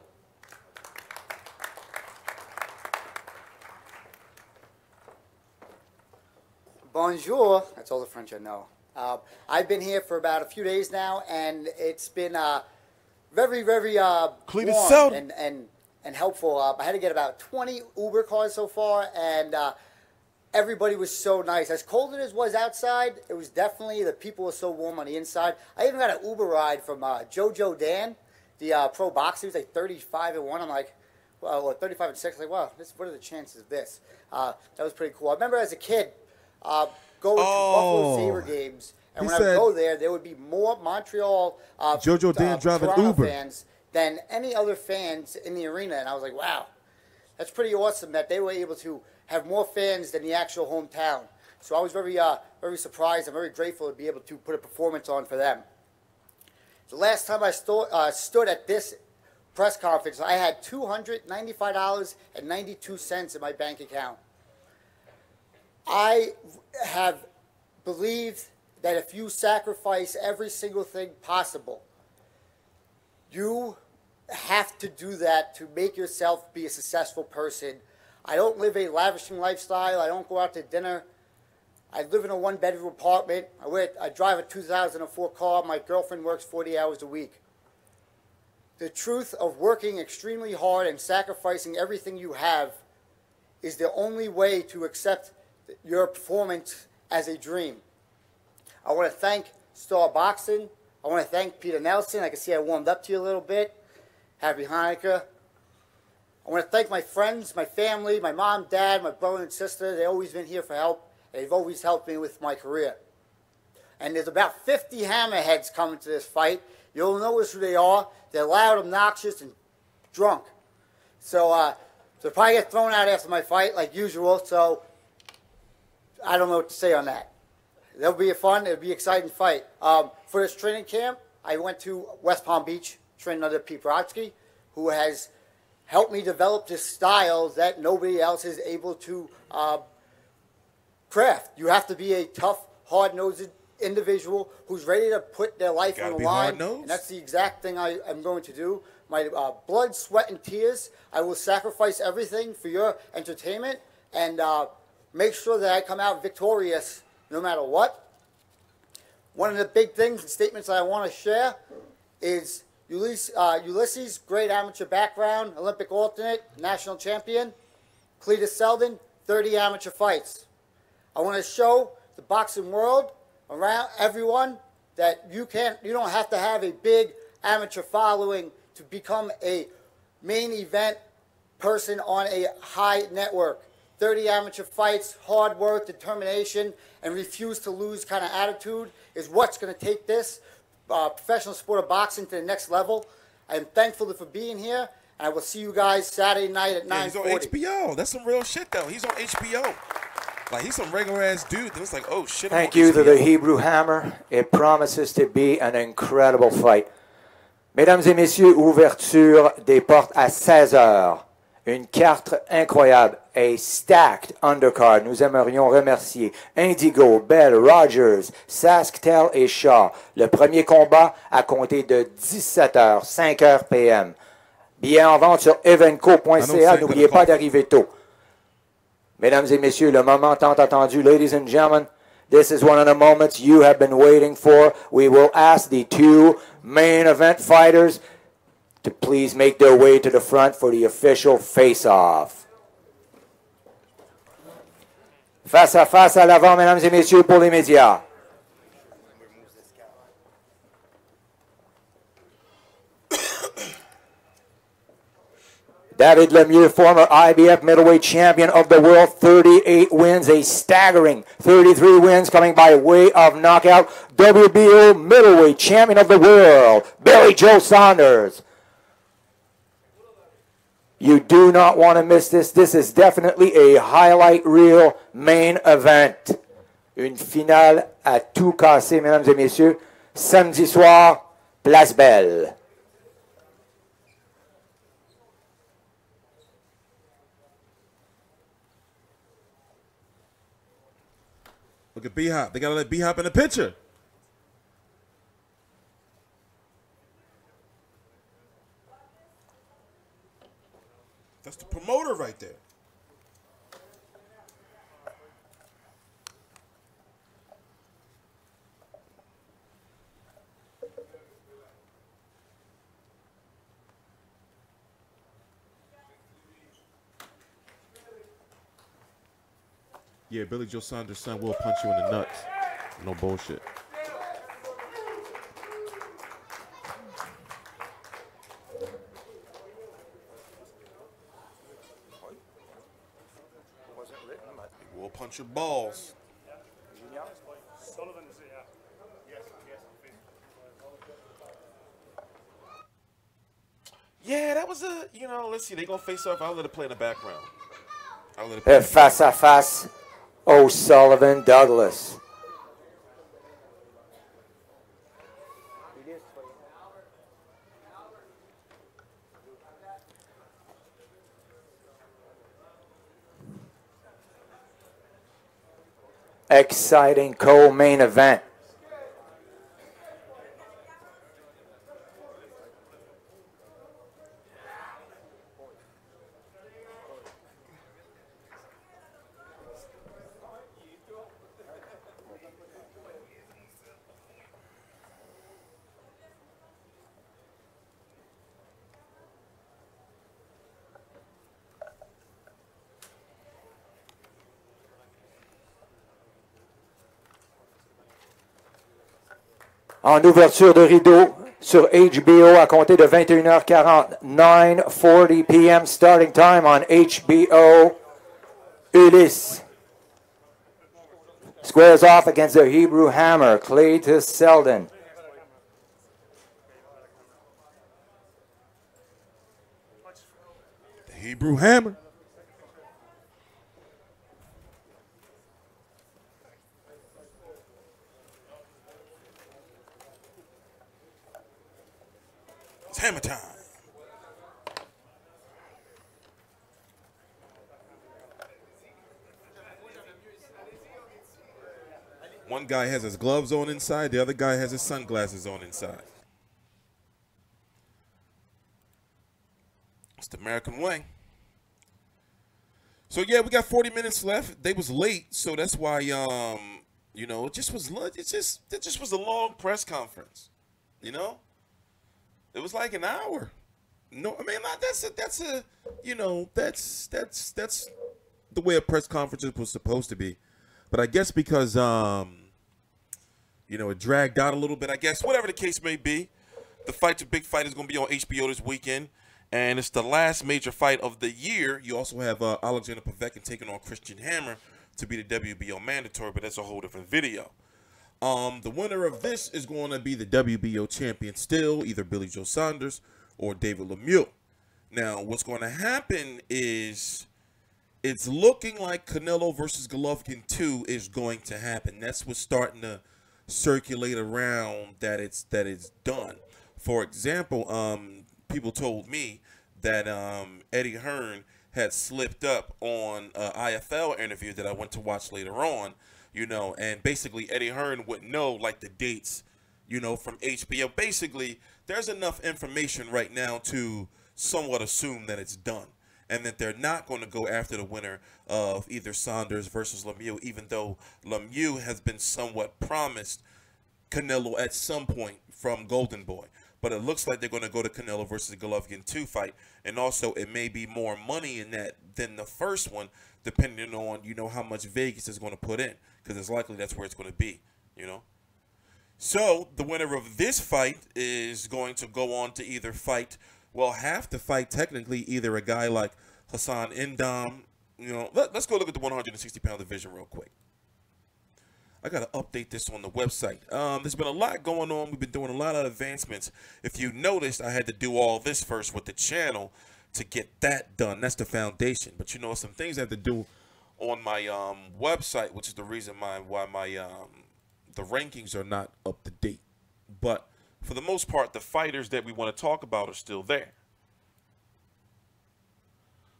Bonjour. That's all the French I know. I've been here for about a few days now, and it's been very, very warm and helpful. I had to get about 20 Uber cars so far, and everybody was so nice. As cold as it was outside, it was definitely, the people were so warm on the inside. I even got an Uber ride from JoJo Dan, the pro boxer. He was like 35-1. I'm like, well, 35-6. Like, wow, what are the chances of this? That was pretty cool. I remember as a kid, go to Buffalo Sabre games, and when I would go there would be more Montreal JoJo Dan driving Toronto Uber fans than any other fans in the arena. And I was like, wow, that's pretty awesome that they were able to have more fans than the actual hometown. So I was very, very surprised. I'm very grateful to be able to put a performance on for them. The last time I stood at this press conference, I had $295.92 in my bank account. I have believed that if you sacrifice every single thing possible, you have to do that to make yourself be a successful person. I don't live a lavishing lifestyle. I don't go out to dinner. I live in a one-bedroom apartment. I drive a 2004 car. My girlfriend works 40 hours a week. The truth of working extremely hard and sacrificing everything you have is the only way to accept your performance as a dream. I want to thank Star Boxing. I want to thank Peter Nelson. I can see I warmed up to you a little bit. Happy Hanukkah. I want to thank my friends, my family, my mom, dad, my brother and sister. They've always been here for help. They've always helped me with my career. And there's about 50 hammerheads coming to this fight. You'll notice who they are. They're loud, obnoxious, and drunk. So they'll probably get thrown out after my fight like usual. So I don't know what to say on that. It'll be it'll be an exciting fight. For this training camp, I went to West Palm Beach, trained under Pete Brodsky, who has helped me develop this style that nobody else is able to craft. You have to be a tough, hard-nosed individual who's ready to put their life on the line. And that's the exact thing I'm going to do. My blood, sweat, and tears, I will sacrifice everything for your entertainment and make sure that I come out victorious no matter what. One of the big things and statements that I want to share is Ulysses, great amateur background, Olympic alternate, national champion. Cletus Selden, 30 amateur fights. I want to show the boxing world, around everyone, that you don't have to have a big amateur following to become a main event person on a high network. 30 amateur fights, hard work, determination, and refuse to lose kind of attitude is what's going to take this professional sport of boxing to the next level. I am thankful for being here, and I will see you guys Saturday night at 9:40. He's on HBO. That's some real shit, though. He's on HBO. Like, he's some regular-ass dude. It was like, oh, shit. Thank you to the Hebrew Hammer. It promises to be an incredible fight. Mesdames et messieurs, ouverture des portes à 16 heures. Une carte incroyable, a stacked undercard. Nous aimerions remercier Indigo, Bell, Rogers, Sasktel et Shaw. Le premier combat à compter de 17h, 5h PM. Billets en vente sur evenco.ca. N'oubliez pas d'arriver tôt. Mesdames et messieurs, le moment tant attendu. Ladies and gentlemen, this is one of the moments you have been waiting for. We will ask the two main event fighters to please make their way to the front for the official face-off. Face à face à l'avant, mesdames et messieurs, pour les médias. David Lemieux, former IBF middleweight champion of the world, 38 wins, a staggering 33 wins coming by way of knockout. WBO middleweight champion of the world, Billy Joe Saunders. You do not want to miss this. This is definitely a highlight reel main event. Une finale à tout casser, mesdames et messieurs. Samedi soir, Place Belle. Look at B-Hop. They got to let B-Hop in the picture. That's the promoter right there. Yeah, Billy Joe Saunders' son will punch you in the nuts. No bullshit. He will punch your balls. Yeah, that was a, you know, let's see, they're going to face off. I'll let it play in the background. I'll let it play. Face à face, O'Sullivan Douglas. Exciting co-main event. En ouverture de rideau sur HBO à compter de 21h40, 9:40 p.m. starting time on HBO. Ulysse squares off against the Hebrew Hammer, Cletus Selden. The Hebrew Hammer. It's hammer time. One guy has his gloves on inside, the other guy has his sunglasses on inside. It's the American way. So yeah, we got 40 minutes left. They was late, so that's why you know, it just was a long press conference. You know? It was like an hour. No, I mean that's the way a press conference was supposed to be. But I guess because you know, it dragged out a little bit, I guess, whatever the case may be. The Fight's a Big Fight is going to be on HBO this weekend, and it's the last major fight of the year. You also have Alexander Povetkin taking on Christian Hammer to be the WBO mandatory, but that's a whole different video. The winner of this is going to be the WBO champion still, either Billy Joe Saunders or David Lemieux. Now, what's going to happen is it's looking like Canelo versus Golovkin 2 is going to happen. That's what's starting to circulate around that it's done. For example, people told me that Eddie Hearn had slipped up on an IFL interview that I went to watch later on. You know, and basically Eddie Hearn would know, like, the dates, you know, from HBO. Basically, there's enough information right now to somewhat assume that it's done. and that they're not going to go after the winner of either Saunders versus Lemieux, even though Lemieux has been somewhat promised Canelo at some point from Golden Boy. But it looks like they're going to go to Canelo versus Golovkin 2 fight. And also, it may be more money in that than the first one, depending on, you know, how much Vegas is going to put in. Because it's likely that's where it's going to be, you know. So, the winner of this fight is going to go on to either fight, well, have to fight technically either a guy like Hassan Indam. You know, let's go look at the 160-pound division real quick. I got to update this on the website. There's been a lot going on. We've been doing a lot of advancements. If you noticed, I had to do all this first with the channel to get that done. That's the foundation. But, you know, some things I have to do on my website, which is the reason why my the rankings are not up to date. But for the most part, the fighters that we want to talk about are still there.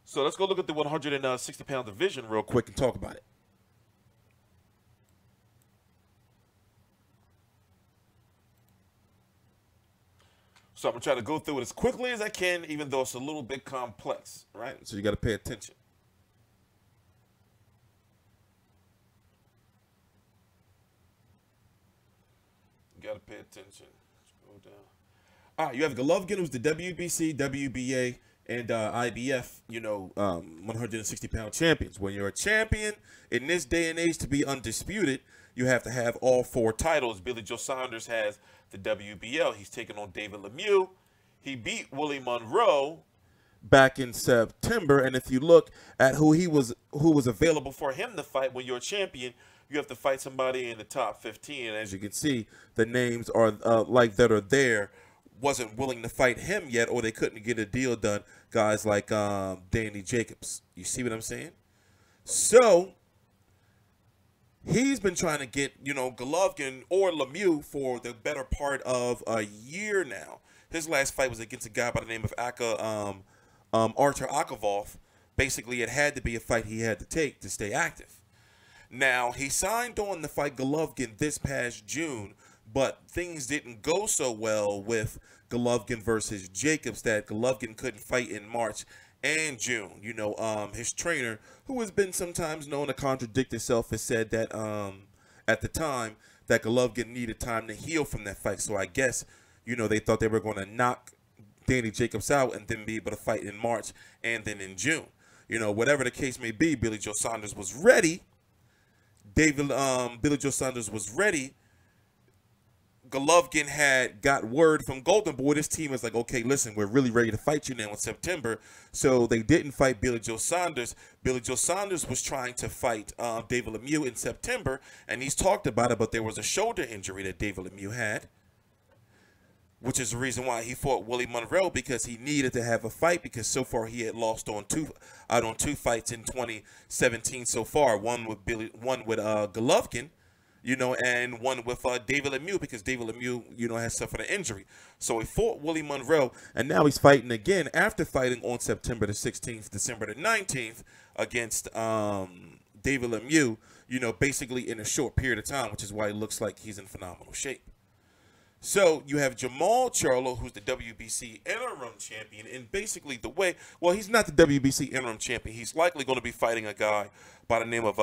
So let's go look at the 160-pound division real quick and talk about it. So I'm going to try to go through it as quickly as I can, even though it's a little bit complex, right? So you got to pay attention. You got to pay attention. Let's go down. All right, you have Golovkin, who's the WBC, WBA, and IBF, you know, 160-pound champions. When you're a champion in this day and age, to be undisputed, you have to have all 4 titles. Billy Joe Saunders has the WBL. He's taking on David Lemieux. He beat Willie Monroe back in September. And if you look at who was available for him to fight, when you're a champion, you have to fight somebody in the top 15. And as you can see, the names are like that are there wasn't willing to fight him yet, or they couldn't get a deal done. Guys like Danny Jacobs. You see what I'm saying? So he's been trying to get, you know, Golovkin or Lemieux for the better part of a year now. His last fight was against a guy by the name of Artur Akavov. Basically, it had to be a fight he had to take to stay active. Now, he signed on to fight Golovkin this past June, but things didn't go so well with Golovkin versus Jacobs that Golovkin couldn't fight in March and June. You know, his trainer, who has been sometimes known to contradict himself, has said that at the time that Golovkin needed time to heal from that fight. So I guess, you know, they thought they were going to knock Danny Jacobs out and then be able to fight in March and then in June. You know, whatever the case may be, Billy Joe Saunders was ready. Billy Joe Saunders was ready. Golovkin had got word from Golden Boy. This team is like, okay, listen, we're really ready to fight you now in September. So they didn't fight Billy Joe Saunders. Billy Joe Saunders was trying to fight David Lemieux in September, and he's talked about it, but there was a shoulder injury that David Lemieux had, which is the reason why he fought Willie Monroe, because he needed to have a fight, because so far he had lost on two fights in 2017 so far. One with Golovkin, you know, and one with David Lemieux, because David Lemieux, you know, has suffered an injury. So he fought Willie Monroe, and now he's fighting again after fighting on September the 16th, December the 19th against David Lemieux, you know, basically in a short period of time, which is why it looks like he's in phenomenal shape. So you have Jamal Charlo, who's the WBC interim champion, and basically the way, well, he's not the WBC interim champion. He's likely going to be fighting a guy by the name of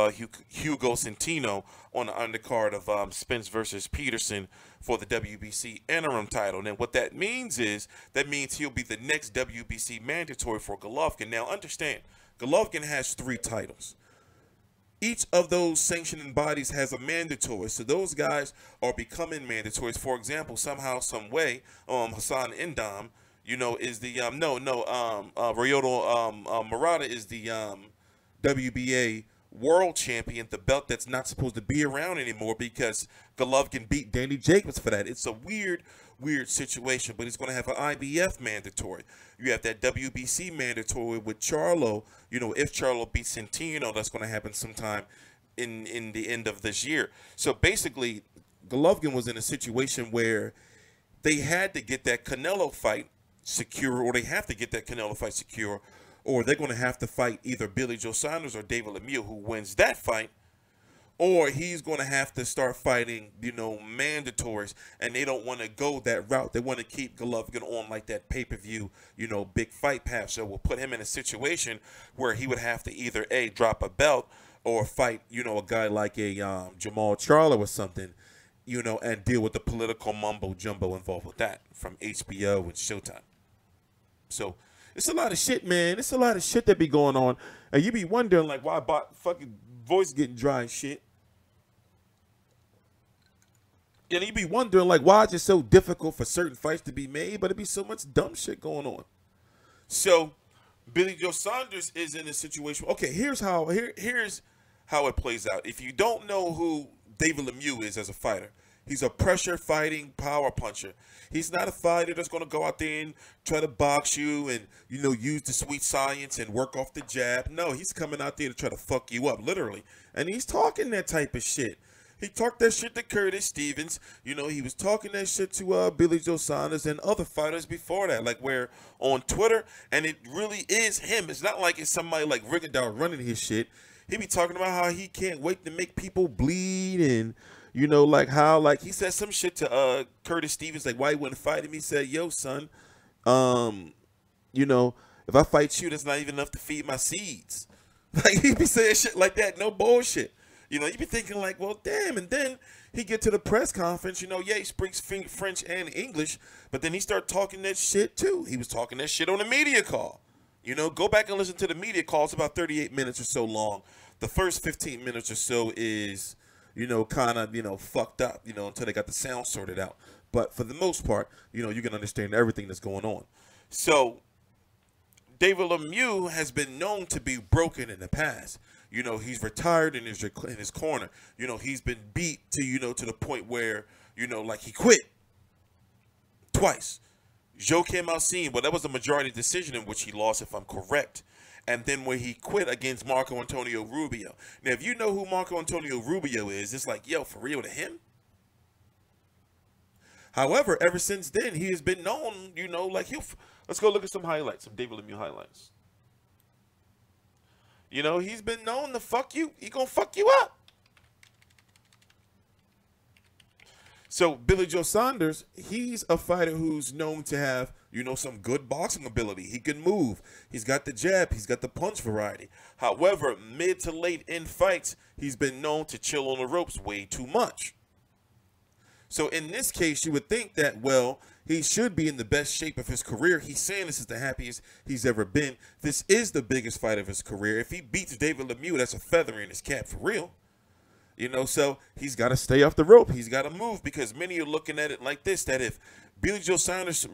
Hugo Centeno on the undercard of Spence versus Peterson for the WBC interim title. And what that means is, that means he'll be the next WBC mandatory for Golovkin. Now understand, Golovkin has 3 titles. Each of those sanctioning bodies has a mandatory, so those guys are becoming mandatories. For example, somehow, some way, Hassan Indam, you know, is the Ryoto Murata is the WBA World Champion, the belt that's not supposed to be around anymore because Golovkin beat Danny Jacobs for that. It's a weird situation, but he's going to have an IBF mandatory. You have that WBC mandatory with Charlo. You know, if Charlo beats Centeno, that's going to happen sometime in the end of this year. So basically, Golovkin was in a situation where they had to get that Canelo fight secure, or they have to get that Canelo fight secure, or they're going to have to fight either Billy Joe Saunders or David Lemieux. Who wins that fight or he's going to have to start fighting, mandatories, and they don't want to go that route. They want to keep Golovkin on like that pay-per-view, big fight path. So we'll put him in a situation where he would have to either A, drop a belt, or fight, a guy like a Jamal Charlo or something, and deal with the political mumbo-jumbo involved with that from HBO and Showtime. So it's a lot of shit, man. It's a lot of shit that be going on. And you be wondering, like, why fucking voice getting dry and shit. And you be wondering, like, why is it so difficult for certain fights to be made, but it be so much dumb shit going on. So Billy Joe Saunders is in a situation. Okay, here's how it plays out. If you don't know who David Lemieux is as a fighter, he's a pressure fighting power puncher. He's not a fighter that's going to go out there and try to box you and, use the sweet science and work off the jab. No, he's coming out there to try to fuck you up, literally. And he's talking that type of shit. He talked that shit to Curtis Stevens. He was talking that shit to Billy Joe Saunders and other fighters before that, like where on Twitter, and it really is him. It's not like it's somebody like Rigondeaux running his shit. He be talking about how he can't wait to make people bleed and, like how, like he said some shit to Curtis Stevens, like why he wouldn't fight him. He said, yo, son, if I fight you, that's not even enough to feed my seeds. Like he be saying shit like that, no bullshit. You be thinking like, well, damn. And then he get to the press conference, yeah, he speaks French and English, but then he start talking that shit too. He was talking that shit on the media call. Go back and listen to the media call. It's about 38 minutes or so long. The first 15 minutes or so is, kind of, fucked up, until they got the sound sorted out. But for the most part, you can understand everything that's going on. So David Lemieux has been known to be broken in the past. He's retired in his corner. He's been beat to, to the point where, like he quit twice. Joaquim Alcine, well, that was a majority decision in which he lost, if I'm correct. And then where he quit against Marco Antonio Rubio. Now, if you know who Marco Antonio Rubio is, it's like, yo, for real to him? However, ever since then, he has been known, like let's go look at some highlights, some David Lemieux highlights. He's been known to fuck you. He gonna fuck you up. So Billy Joe Saunders, he's a fighter who's known to have, some good boxing ability. He can move. He's got the jab. He's got the punch variety. However, mid to late in fights, he's been known to chill on the ropes way too much. So in this case, you would think that, well, he should be in the best shape of his career. He's saying this is the happiest he's ever been. This is the biggest fight of his career. If he beats David Lemieux, that's a feather in his cap for real. So he's got to stay off the rope. He's got to move, because many are looking at it like this, that if Billy Joe Saunders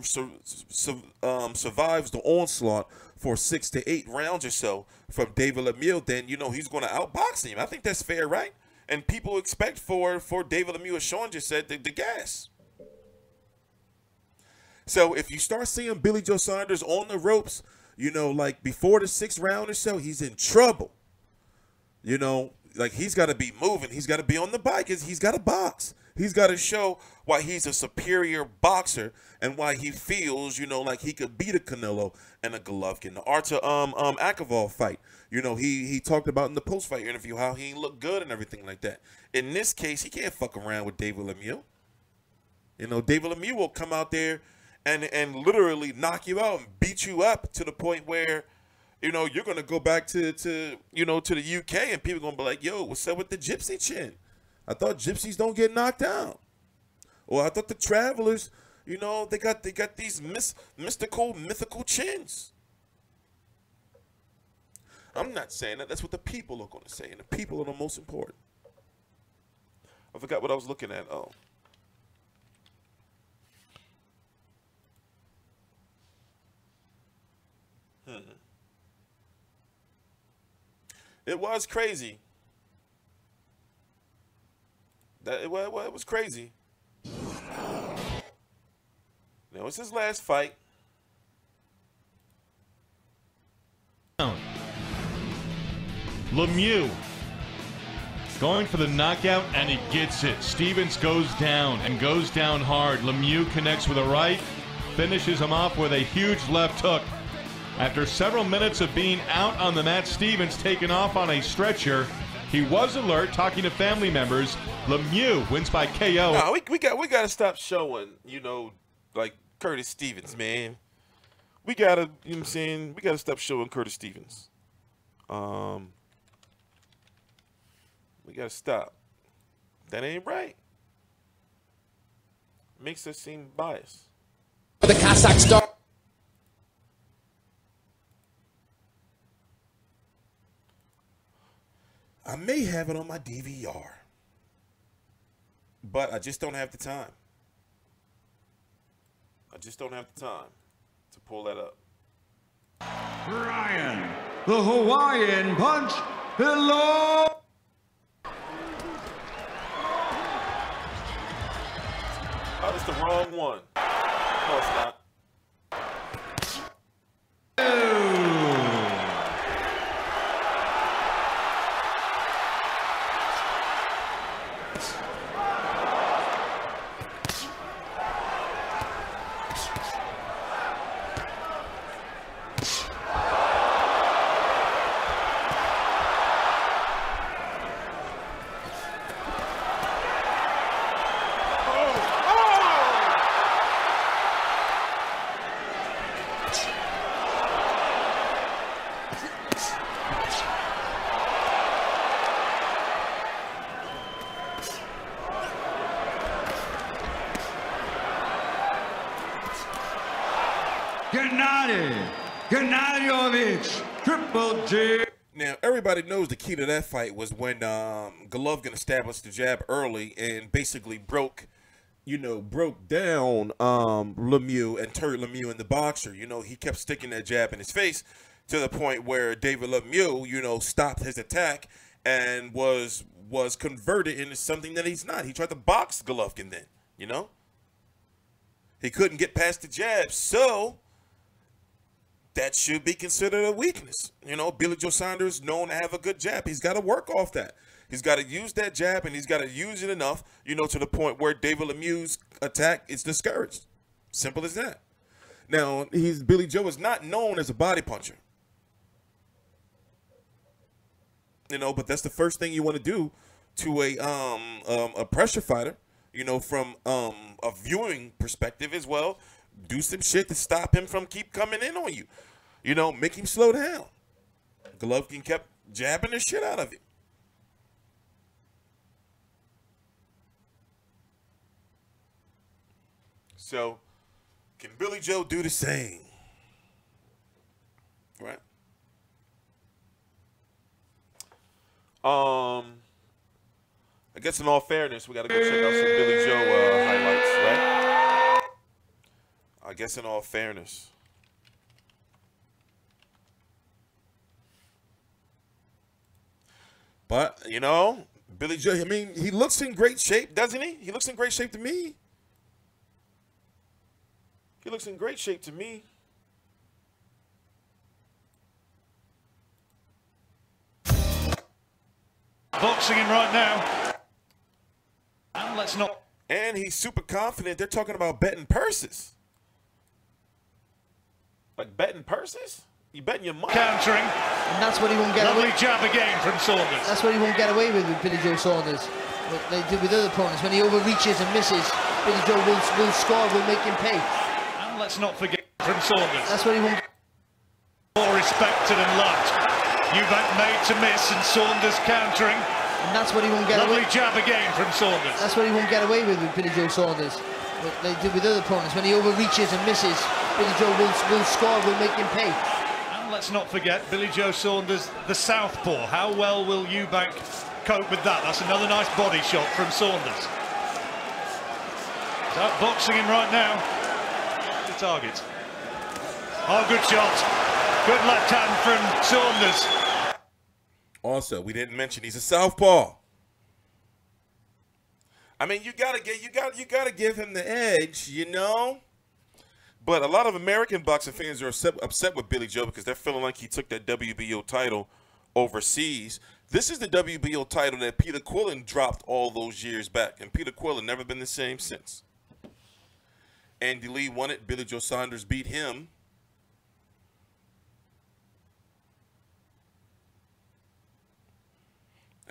survives the onslaught for 6 to 8 rounds or so from David Lemieux, then, he's going to outbox him. I think that's fair, right? And people expect for David Lemieux, as Sean just said, the gas. So if you start seeing Billy Joe Saunders on the ropes, like before the 6th round or so, he's in trouble. Like he's got to be moving. He's got to be on the bike. He's got to box. He's got to show why he's a superior boxer and why he feels, like he could beat a Canelo and a Golovkin. The Artur Akavov fight, he talked about in the post-fight interview how he looked good and everything like that. In this case, he can't fuck around with David Lemieux. David Lemieux will come out there and literally knock you out and beat you up to the point where, you're going to go back to the UK and people are going to be like, yo, what's up with the gypsy chin? I thought gypsies don't get knocked down. Or I thought the travelers, they got these mythical chins. I'm not saying that. That's what the people are going to say, and the people are the most important. I forgot what I was looking at. Oh. It was crazy. It was crazy. That was his last fight. Lemieux going for the knockout, and he gets it. Stevens goes down and goes down hard. Lemieux connects with a right, finishes him off with a huge left hook. After several minutes of being out on the mat, Stevens taken off on a stretcher. He was alert, talking to family members. Lemieux wins by KO. No, we got to stop showing, you know, like Curtis Stevens, man. We got to, you know what I'm saying? We got to stop showing Curtis Stevens. We got to stop. That ain't right. Makes us seem biased. The Kazakh star. I may have it on my DVR, but I just don't have the time. I just don't have the time to pull that up. Ryan, the Hawaiian Punch. Hello. Oh, it's the wrong one. No, it's not. Triple G. Now, everybody knows the key to that fight was when Golovkin established the jab early and basically broke down Lemieux and turned Lemieux in the boxer. You know, he kept sticking that jab in his face to the point where David Lemieux, you know, stopped his attack and was converted into something that he's not. He tried to box Golovkin then, you know. He couldn't get past the jab, so that should be considered a weakness. You know, Billy Joe Saunders known to have a good jab. He's got to work off that. He's got to use that jab, and he's got to use it enough, you know, to the point where David Lemieux's attack is discouraged. Simple as that. Now, Billy Joe is not known as a body puncher. You know, but that's the first thing you want to do to a pressure fighter, you know, from a viewing perspective as well. Do some shit to stop him from keep coming in on you. You know, make him slow down. Golovkin kept jabbing the shit out of him. So, can Billy Joe do the same? Right? I guess in all fairness, we got to go check out some Billy Joe highlights, right? I guess in all fairness. But, you know, Billy Joe, I mean, he looks in great shape, doesn't he? He looks in great shape to me. He looks in great shape to me. Boxing in right now. And let's not. And he's super confident. They're talking about betting purses. Like betting purses? You betting your money. Countering. And that's what he won't get away with. Lovely jab again from Saunders. That's what he won't get away with Billy Joe Saunders. What they do with other opponents. When he overreaches and misses, Billy Joe will score, will make him pay. And let's not forget from Saunders. That's what he won't. More respected and loved. Eubank made to miss and Saunders countering. And that's what he won't get away with. Lovely jab again from Saunders. That's what he won't get away with Billy Joe Saunders. What they do with other opponents. When he overreaches and misses, Billy Joe will score, will make him pay. And let's not forget Billy Joe Saunders, the southpaw. How well will Eubank cope with that? That's another nice body shot from Saunders. So boxing in right now. The target. Oh, good shot. Good left hand from Saunders. Also, we didn't mention he's a southpaw. I mean, you gotta give him the edge, you know. But a lot of American boxing fans are upset with Billy Joe because they're feeling like he took that WBO title overseas. This is the WBO title that Peter Quillen dropped all those years back, and Peter Quillen never been the same since. Andy Lee won it. Billy Joe Saunders beat him.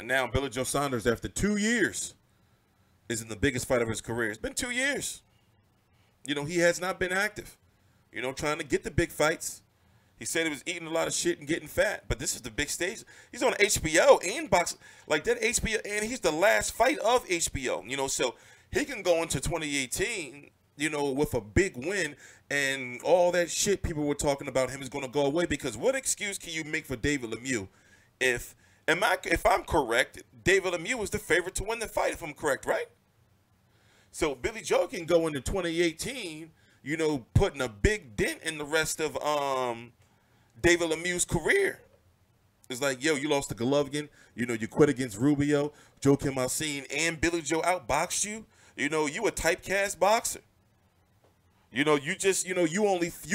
And now Billy Joe Saunders, after 2 years, is in the biggest fight of his career. It's been 2 years. You know, he has not been active, you know, trying to get the big fights. He said he was eating a lot of shit and getting fat, but this is the big stage. He's on HBO and boxing, like that HBO, and he's the last fight of HBO, you know, so he can go into 2018, you know, with a big win, and all that shit people were talking about him is going to go away, because what excuse can you make for David Lemieux if I'm correct, David Lemieux was the favorite to win the fight, if I'm correct, right? So Billy Joe can go into 2018, you know, putting a big dent in the rest of David Lemieux's career. It's like, yo, you lost to Golovkin, you know, you quit against Rubio, Joaquin Alcine, and Billy Joe outboxed you. You know, you a typecast boxer. You know, you just, you know, you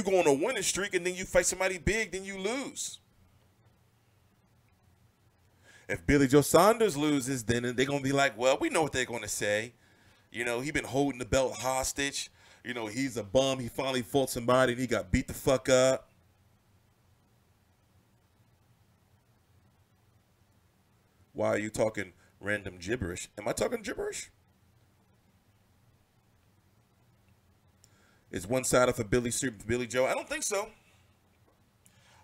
go on a winning streak, and then you fight somebody big, then you lose. If Billy Joe Saunders loses, then they're going to be like, well, we know what they're going to say. You know, he been holding the belt hostage. You know, he's a bum. He finally fought somebody, and he got beat the fuck up. Why are you talking random gibberish? Am I talking gibberish? Is one side for Billy Joe? I don't think so.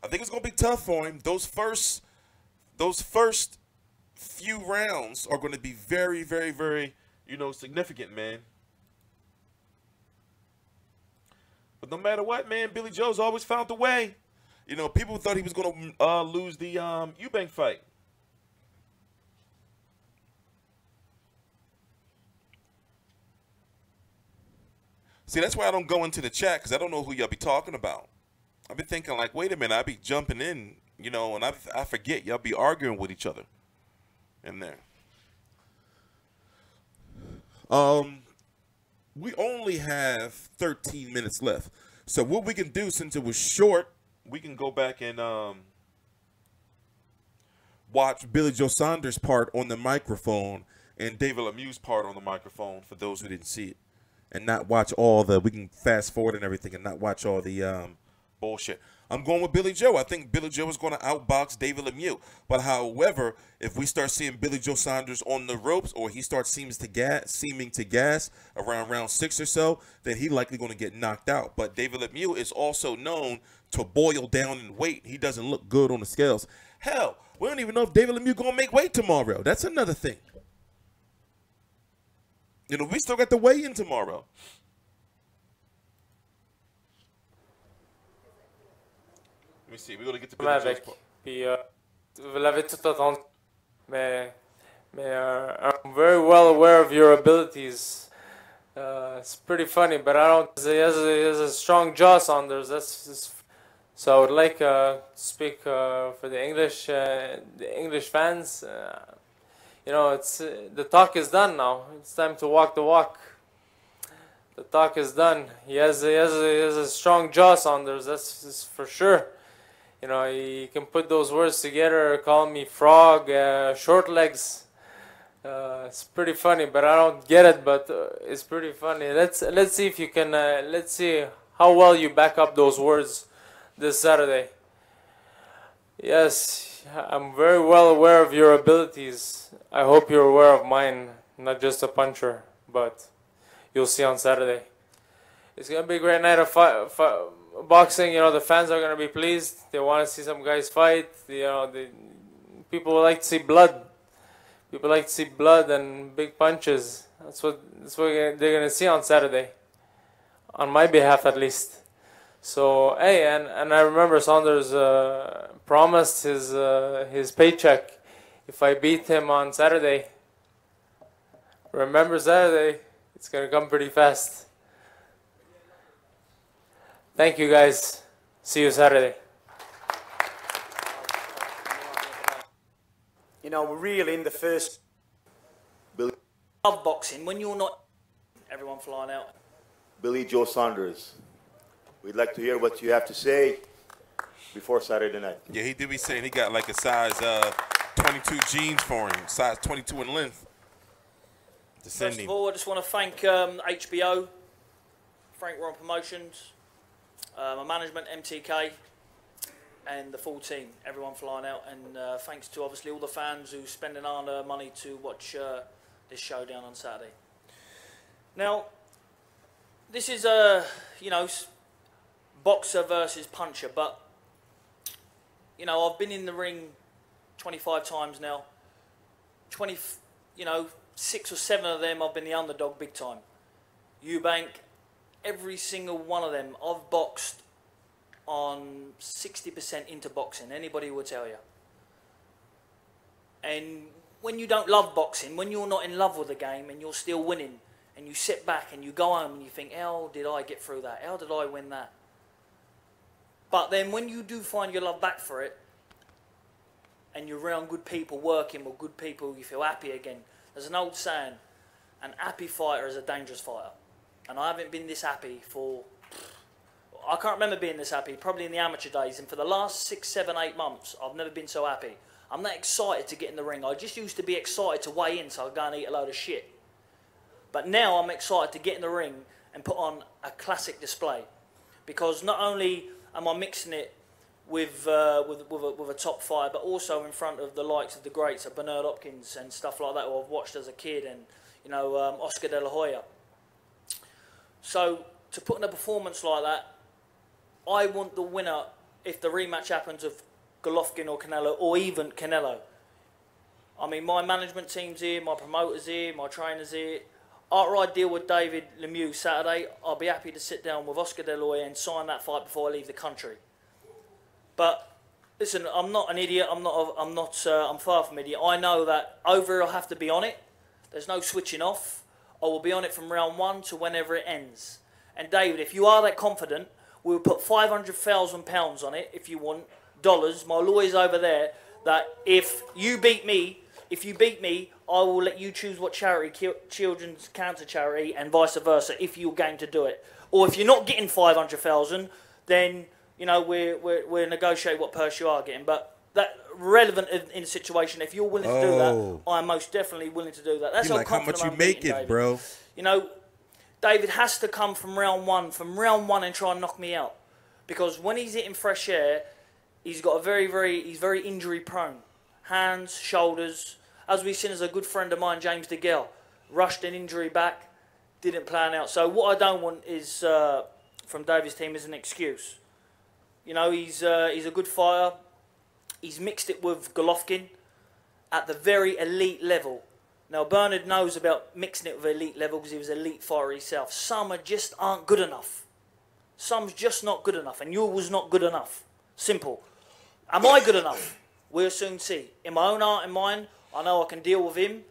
I think it's going to be tough for him. Those first few rounds are going to be very, very, very, you know, significant, man. But no matter what, man, Billy Joe's always found a way. You know, people thought he was going to lose the Eubank fight. See, that's why I don't go into the chat, because I don't know who y'all be talking about. I've been thinking, like, wait a minute, I be jumping in, you know, and I forget y'all be arguing with each other in there. We only have 13 minutes left. So what we can do, since it was short, we can go back and watch Billy Joe Saunders' part on the microphone and David Lemieux's part on the microphone, for those who didn't see it. And not watch all the, we can fast forward and everything and not watch all the bullshit. I'm going with Billy Joe. I think Billy Joe is going to outbox David Lemieux. But however, if we start seeing Billy Joe Saunders on the ropes, or he starts seeming to gas around round 6 or so, then he's likely going to get knocked out. But David Lemieux is also known to boil down in weight. He doesn't look good on the scales. Hell, we don't even know if David Lemieux going to make weight tomorrow. That's another thing. You know, we still got the weigh-in tomorrow. Let me see. We're going to get to Billy Joe's part. Puis, vous l'avez tout entendu. Mais I'm very well aware of your abilities. It's pretty funny, but I don't. He has a strong jaw, Saunders. So I would like to speak for the English fans. You know, it's the talk is done now. It's time to walk the walk. The talk is done. He has a strong jaw, Saunders. That's for sure. You know, he can put those words together. Call me frog, short legs. It's pretty funny, but I don't get it. But it's pretty funny. Let's see if you can. Let's see how well you back up those words this Saturday. Yes, I'm very well aware of your abilities. I hope you're aware of mine, not just a puncher, but you'll see on Saturday. It's going to be a great night of boxing. You know, the fans are going to be pleased. They want to see some guys fight. You know, people like to see blood. People like to see blood and big punches. That's what they're going to see on Saturday, on my behalf at least. So, hey, and I remember Saunders promised his paycheck if I beat him on Saturday. Remember Saturday, it's going to come pretty fast. Thank you, guys. See you Saturday. You know, we're really in the first... Love boxing when you're not... Everyone flying out. Billy Joe Saunders, we'd like to hear what you have to say before Saturday night. Yeah, he did be saying he got like a size 22 jeans for him, size 22 in length. To send First him. of all, I just want to thank HBO, Frank Warren Promotions, my management, MTK, and the full team, everyone flying out, and thanks to obviously all the fans who spend an hour money to watch this showdown on Saturday. Now, this is you know, boxer versus puncher, but you know, I've been in the ring 25 times now. 6 or 7 of them I've been the underdog big time. Eubank, every single one of them I've boxed on 60% into boxing. Anybody will tell you. And when you don't love boxing, when you're not in love with the game and you're still winning, and you sit back and you go home and you think, how did I get through that? How did I win that? But then when you do find your love back for it, and you're around good people working with good people, you feel happy again. There's an old saying, an happy fighter is a dangerous fighter. And I haven't been this happy for, I can't remember being this happy, probably in the amateur days. And for the last 6, 7, 8 months, I've never been so happy. I'm not excited to get in the ring. I just used to be excited to weigh in so I'd go and eat a load of shit. But now I'm excited to get in the ring and put on a classic display. Because not only am I mixing it with a top fighter, but also in front of the likes of the greats of Bernard Hopkins and stuff like that, who I've watched as a kid, and Oscar De La Hoya. So to put in a performance like that, I want the winner, if the rematch happens, of Golovkin or Canelo, or even Canelo. I mean, my management team's here, my promoter's here, my trainer's here. After I deal with David Lemieux Saturday, I'll be happy to sit down with Oscar De La Hoya and sign that fight before I leave the country. But listen, I'm not an idiot. I'm far from idiot. I know that over I'll have to be on it. There's no switching off. I will be on it from round 1 to whenever it ends. And David, if you are that confident, we'll put £500,000 on it if you want, dollars. My lawyer's over there. That if you beat me, I will let you choose what charity, children's cancer charity, and vice versa, if you're going to do it. Or if you're not getting 500,000, then we're negotiate what purse you are getting. But that relevant in the situation. If you're willing to do that, I'm most definitely willing to do that. That's how much you make it, bro. You know, David has to come from round one, and try and knock me out, because when he's hitting fresh air, he's got he's very injury prone. Hands, shoulders. As we've seen as a good friend of mine, James DeGale, rushed an injury back, didn't plan out. So what I don't want is from David's team is an excuse. You know, he's a good fighter. He's mixed it with Golovkin at the very elite level. Now, Bernard knows about mixing it with elite level because he was an elite fighter himself. Some just aren't good enough. Some's just not good enough, and you was not good enough. Simple. Am I good enough? We'll soon see. In my own heart and mind, I know I can deal with him,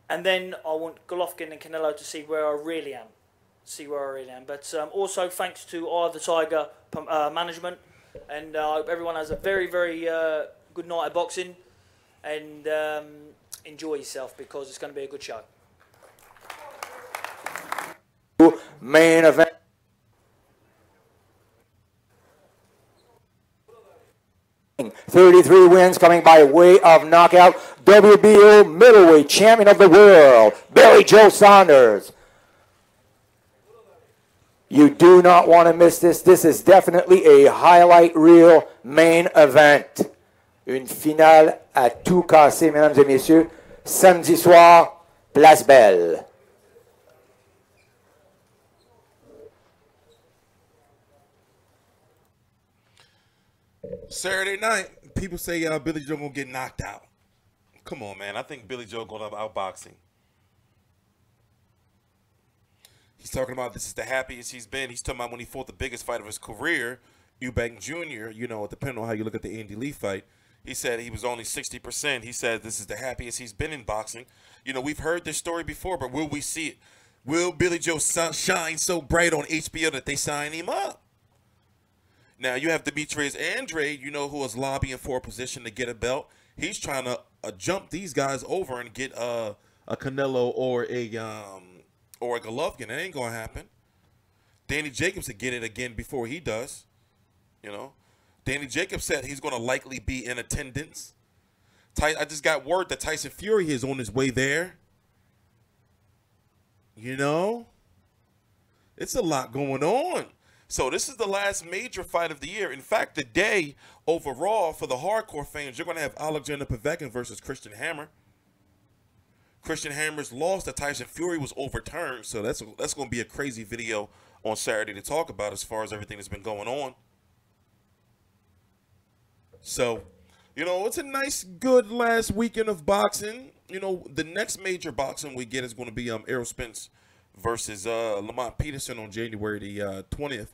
and then I want Golovkin and Canelo to see where I really am. But also thanks to Eye of the Tiger management, and I hope everyone has a very, very good night of boxing, and enjoy yourself, because it's going to be a good show. Main event. .33 wins coming by way of knockout. WBO Middleweight Champion of the World, Billy Joe Saunders. You do not want to miss this. This is definitely a highlight reel main event. Une finale à tout casser, mesdames et messieurs. Samedi soir, Place Belle. Saturday night, people say Billy Joe gonna get knocked out. Come on, man. I think Billy Joe gonna have outboxing. He's talking about this is the happiest he's been. He's talking about when he fought the biggest fight of his career, Eubank Jr., you know, depending on how you look at the Andy Lee fight. He said he was only 60%. He said this is the happiest he's been in boxing. You know, we've heard this story before, but will we see it? Will Billy Joe shine so bright on HBO that they sign him up? Now, you have Demetrius Andrade, you know, who was lobbying for a position to get a belt. He's trying to jump these guys over and get a Canelo or a Golovkin. That ain't going to happen. Danny Jacobs will get it again before he does. You know, Danny Jacobs said he's going to likely be in attendance. I just got word that Tyson Fury is on his way there. You know, it's a lot going on. So this is the last major fight of the year. In fact, the day overall for the hardcore fans, you're going to have Alexander Povetkin versus Christian Hammer. Christian Hammer's loss to Tyson Fury was overturned, so that's going to be a crazy video on Saturday to talk about as far as everything that's been going on. So, you know, it's a nice, good last weekend of boxing. You know, the next major boxing we get is going to be Errol Spence versus Lamont Peterson on January the 20th.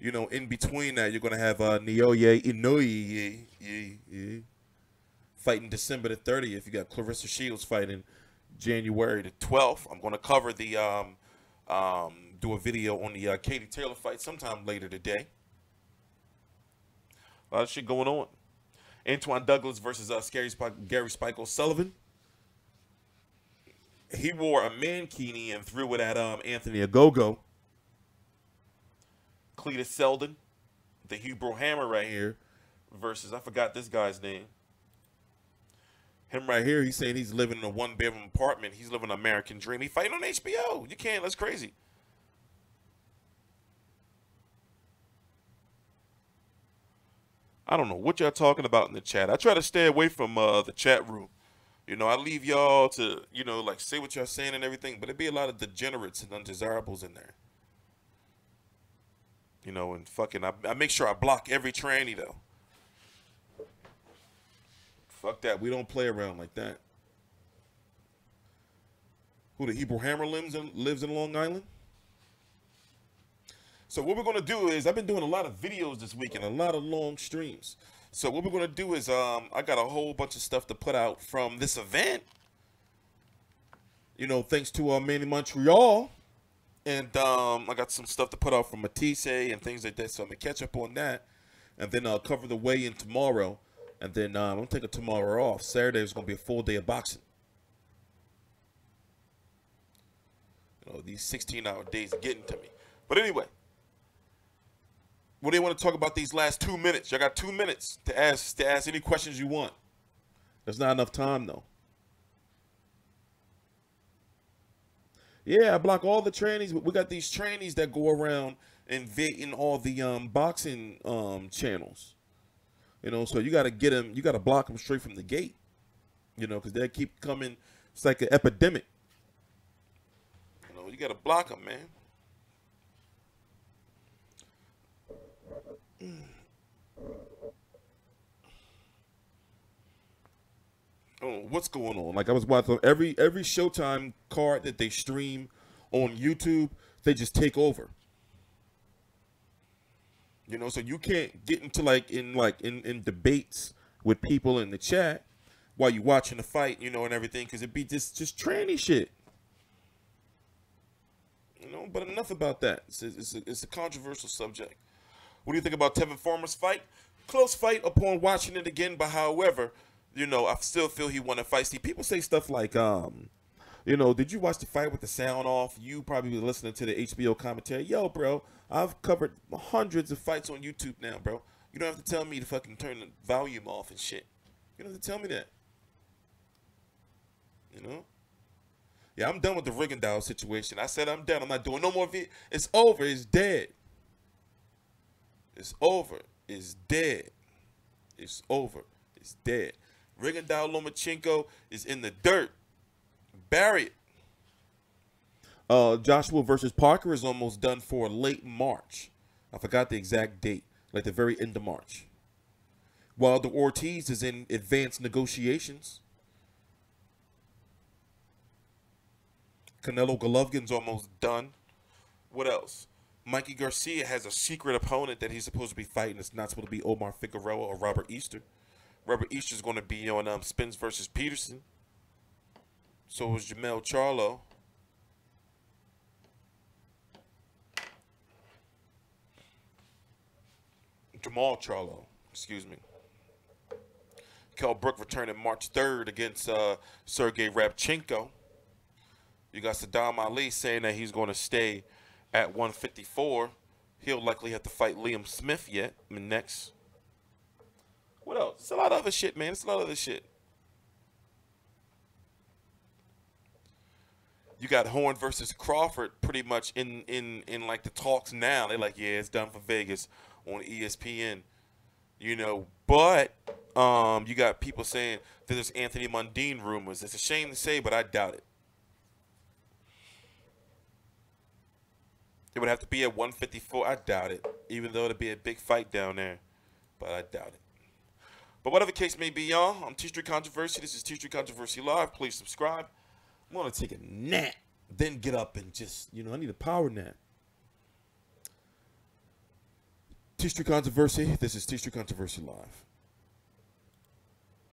You know, in between that, you're going to have Naoya Inoue fighting December the 30th. You got Clarissa Shields fighting January the 12th. I'm going to cover the do a video on the Katie Taylor fight sometime later today. A lot of shit going on. Antoine Douglas versus Gary Spike O'Sullivan. He wore a mankini and threw it at Anthony Ogogo. Cletus Selden, the Hebrew Hammer right here, versus, I forgot this guy's name. Him right here, he's saying he's living in a one-bedroom apartment. He's living an American dream. He fighting on HBO. You can't. That's crazy. I don't know what y'all talking about in the chat. I try to stay away from the chat room. You know, I leave y'all to, you know, like say what y'all saying and everything, but it'd be a lot of degenerates and undesirables in there. You know, and fucking, I make sure I block every tranny, though. Fuck that. We don't play around like that. Who, the Hebrew Hammer lives in Long Island? So what we're going to do is, I've been doing a lot of videos this week and a lot of long streams. So what we're going to do is, I got a whole bunch of stuff to put out from this event. You know, thanks to man in Montreal. And I got some stuff to put out from Matisse and things like that. So I'm going to catch up on that. And then I'll cover the weigh-in tomorrow. And then I'm going to take a tomorrow off. Saturday is going to be a full day of boxing. You know, these 16-hour days are getting to me. But anyway, what do you want to talk about these last 2 minutes? Y'all got 2 minutes to ask any questions you want. There's not enough time, though. Yeah, I block all the trannies, but we got these trannies that go around invading all the boxing channels. You know, so you got to get them, you got to block them straight from the gate. You know, because they keep coming. It's like an epidemic. You know, you got to block them, man. Oh, what's going on? Like I was watching every Showtime card that they stream on YouTube, they just take over. You know, so you can't get into in debates with people in the chat while you watching the fight, you know, and everything, because it'd be just tranny shit. You know, but enough about that. It's a controversial subject. What do you think about Tevin Farmer's fight? Close fight upon watching it again, but however, you know, I still feel he won a fight. See, people say stuff like, you know, did you watch the fight with the sound off? You probably were listening to the HBO commentary. Yo, bro, I've covered hundreds of fights on YouTube now, bro. You don't have to tell me to fucking turn the volume off and shit. You don't have to tell me that. You know? Yeah, I'm done with the Rigondeaux situation. I said I'm done. I'm not doing no more videos. It's over. It's dead. It's over. It's dead. It's over. It's dead. Rigondeaux Lomachenko is in the dirt. Bury it. Joshua versus Parker is almost done for late March. I forgot the exact date. Like the very end of March. Wilder Ortiz is in advanced negotiations. Canelo Golovkin's almost done. What else? Mikey Garcia has a secret opponent that he's supposed to be fighting. It's not supposed to be Omar Figueroa or Robert Easter. Robert Easter's going to be on Spence versus Peterson. So is Jamel Charlo. Jamal Charlo, excuse me. Kell Brook returning March 3rd against Sergey Rabchenko. You got Saddam Ali saying that he's going to stay at 154. He'll likely have to fight Liam Smith next. What else? It's a lot of other shit, man. It's a lot of other shit. You got Horn versus Crawford pretty much in like the talks now. They're like, yeah, it's done for Vegas on ESPN. You know, but you got people saying that there's Anthony Mundine rumors. It's a shame to say, but I doubt it. It would have to be at 154. I doubt it, even though it'd be a big fight down there. But I doubt it. But whatever the case may be, y'all, I'm T-Street Controversy. This is T-Street Controversy Live. Please subscribe. I'm going to take a nap, then get up and just, you know, I need a power nap. T-Street Controversy. This is T-Street Controversy Live.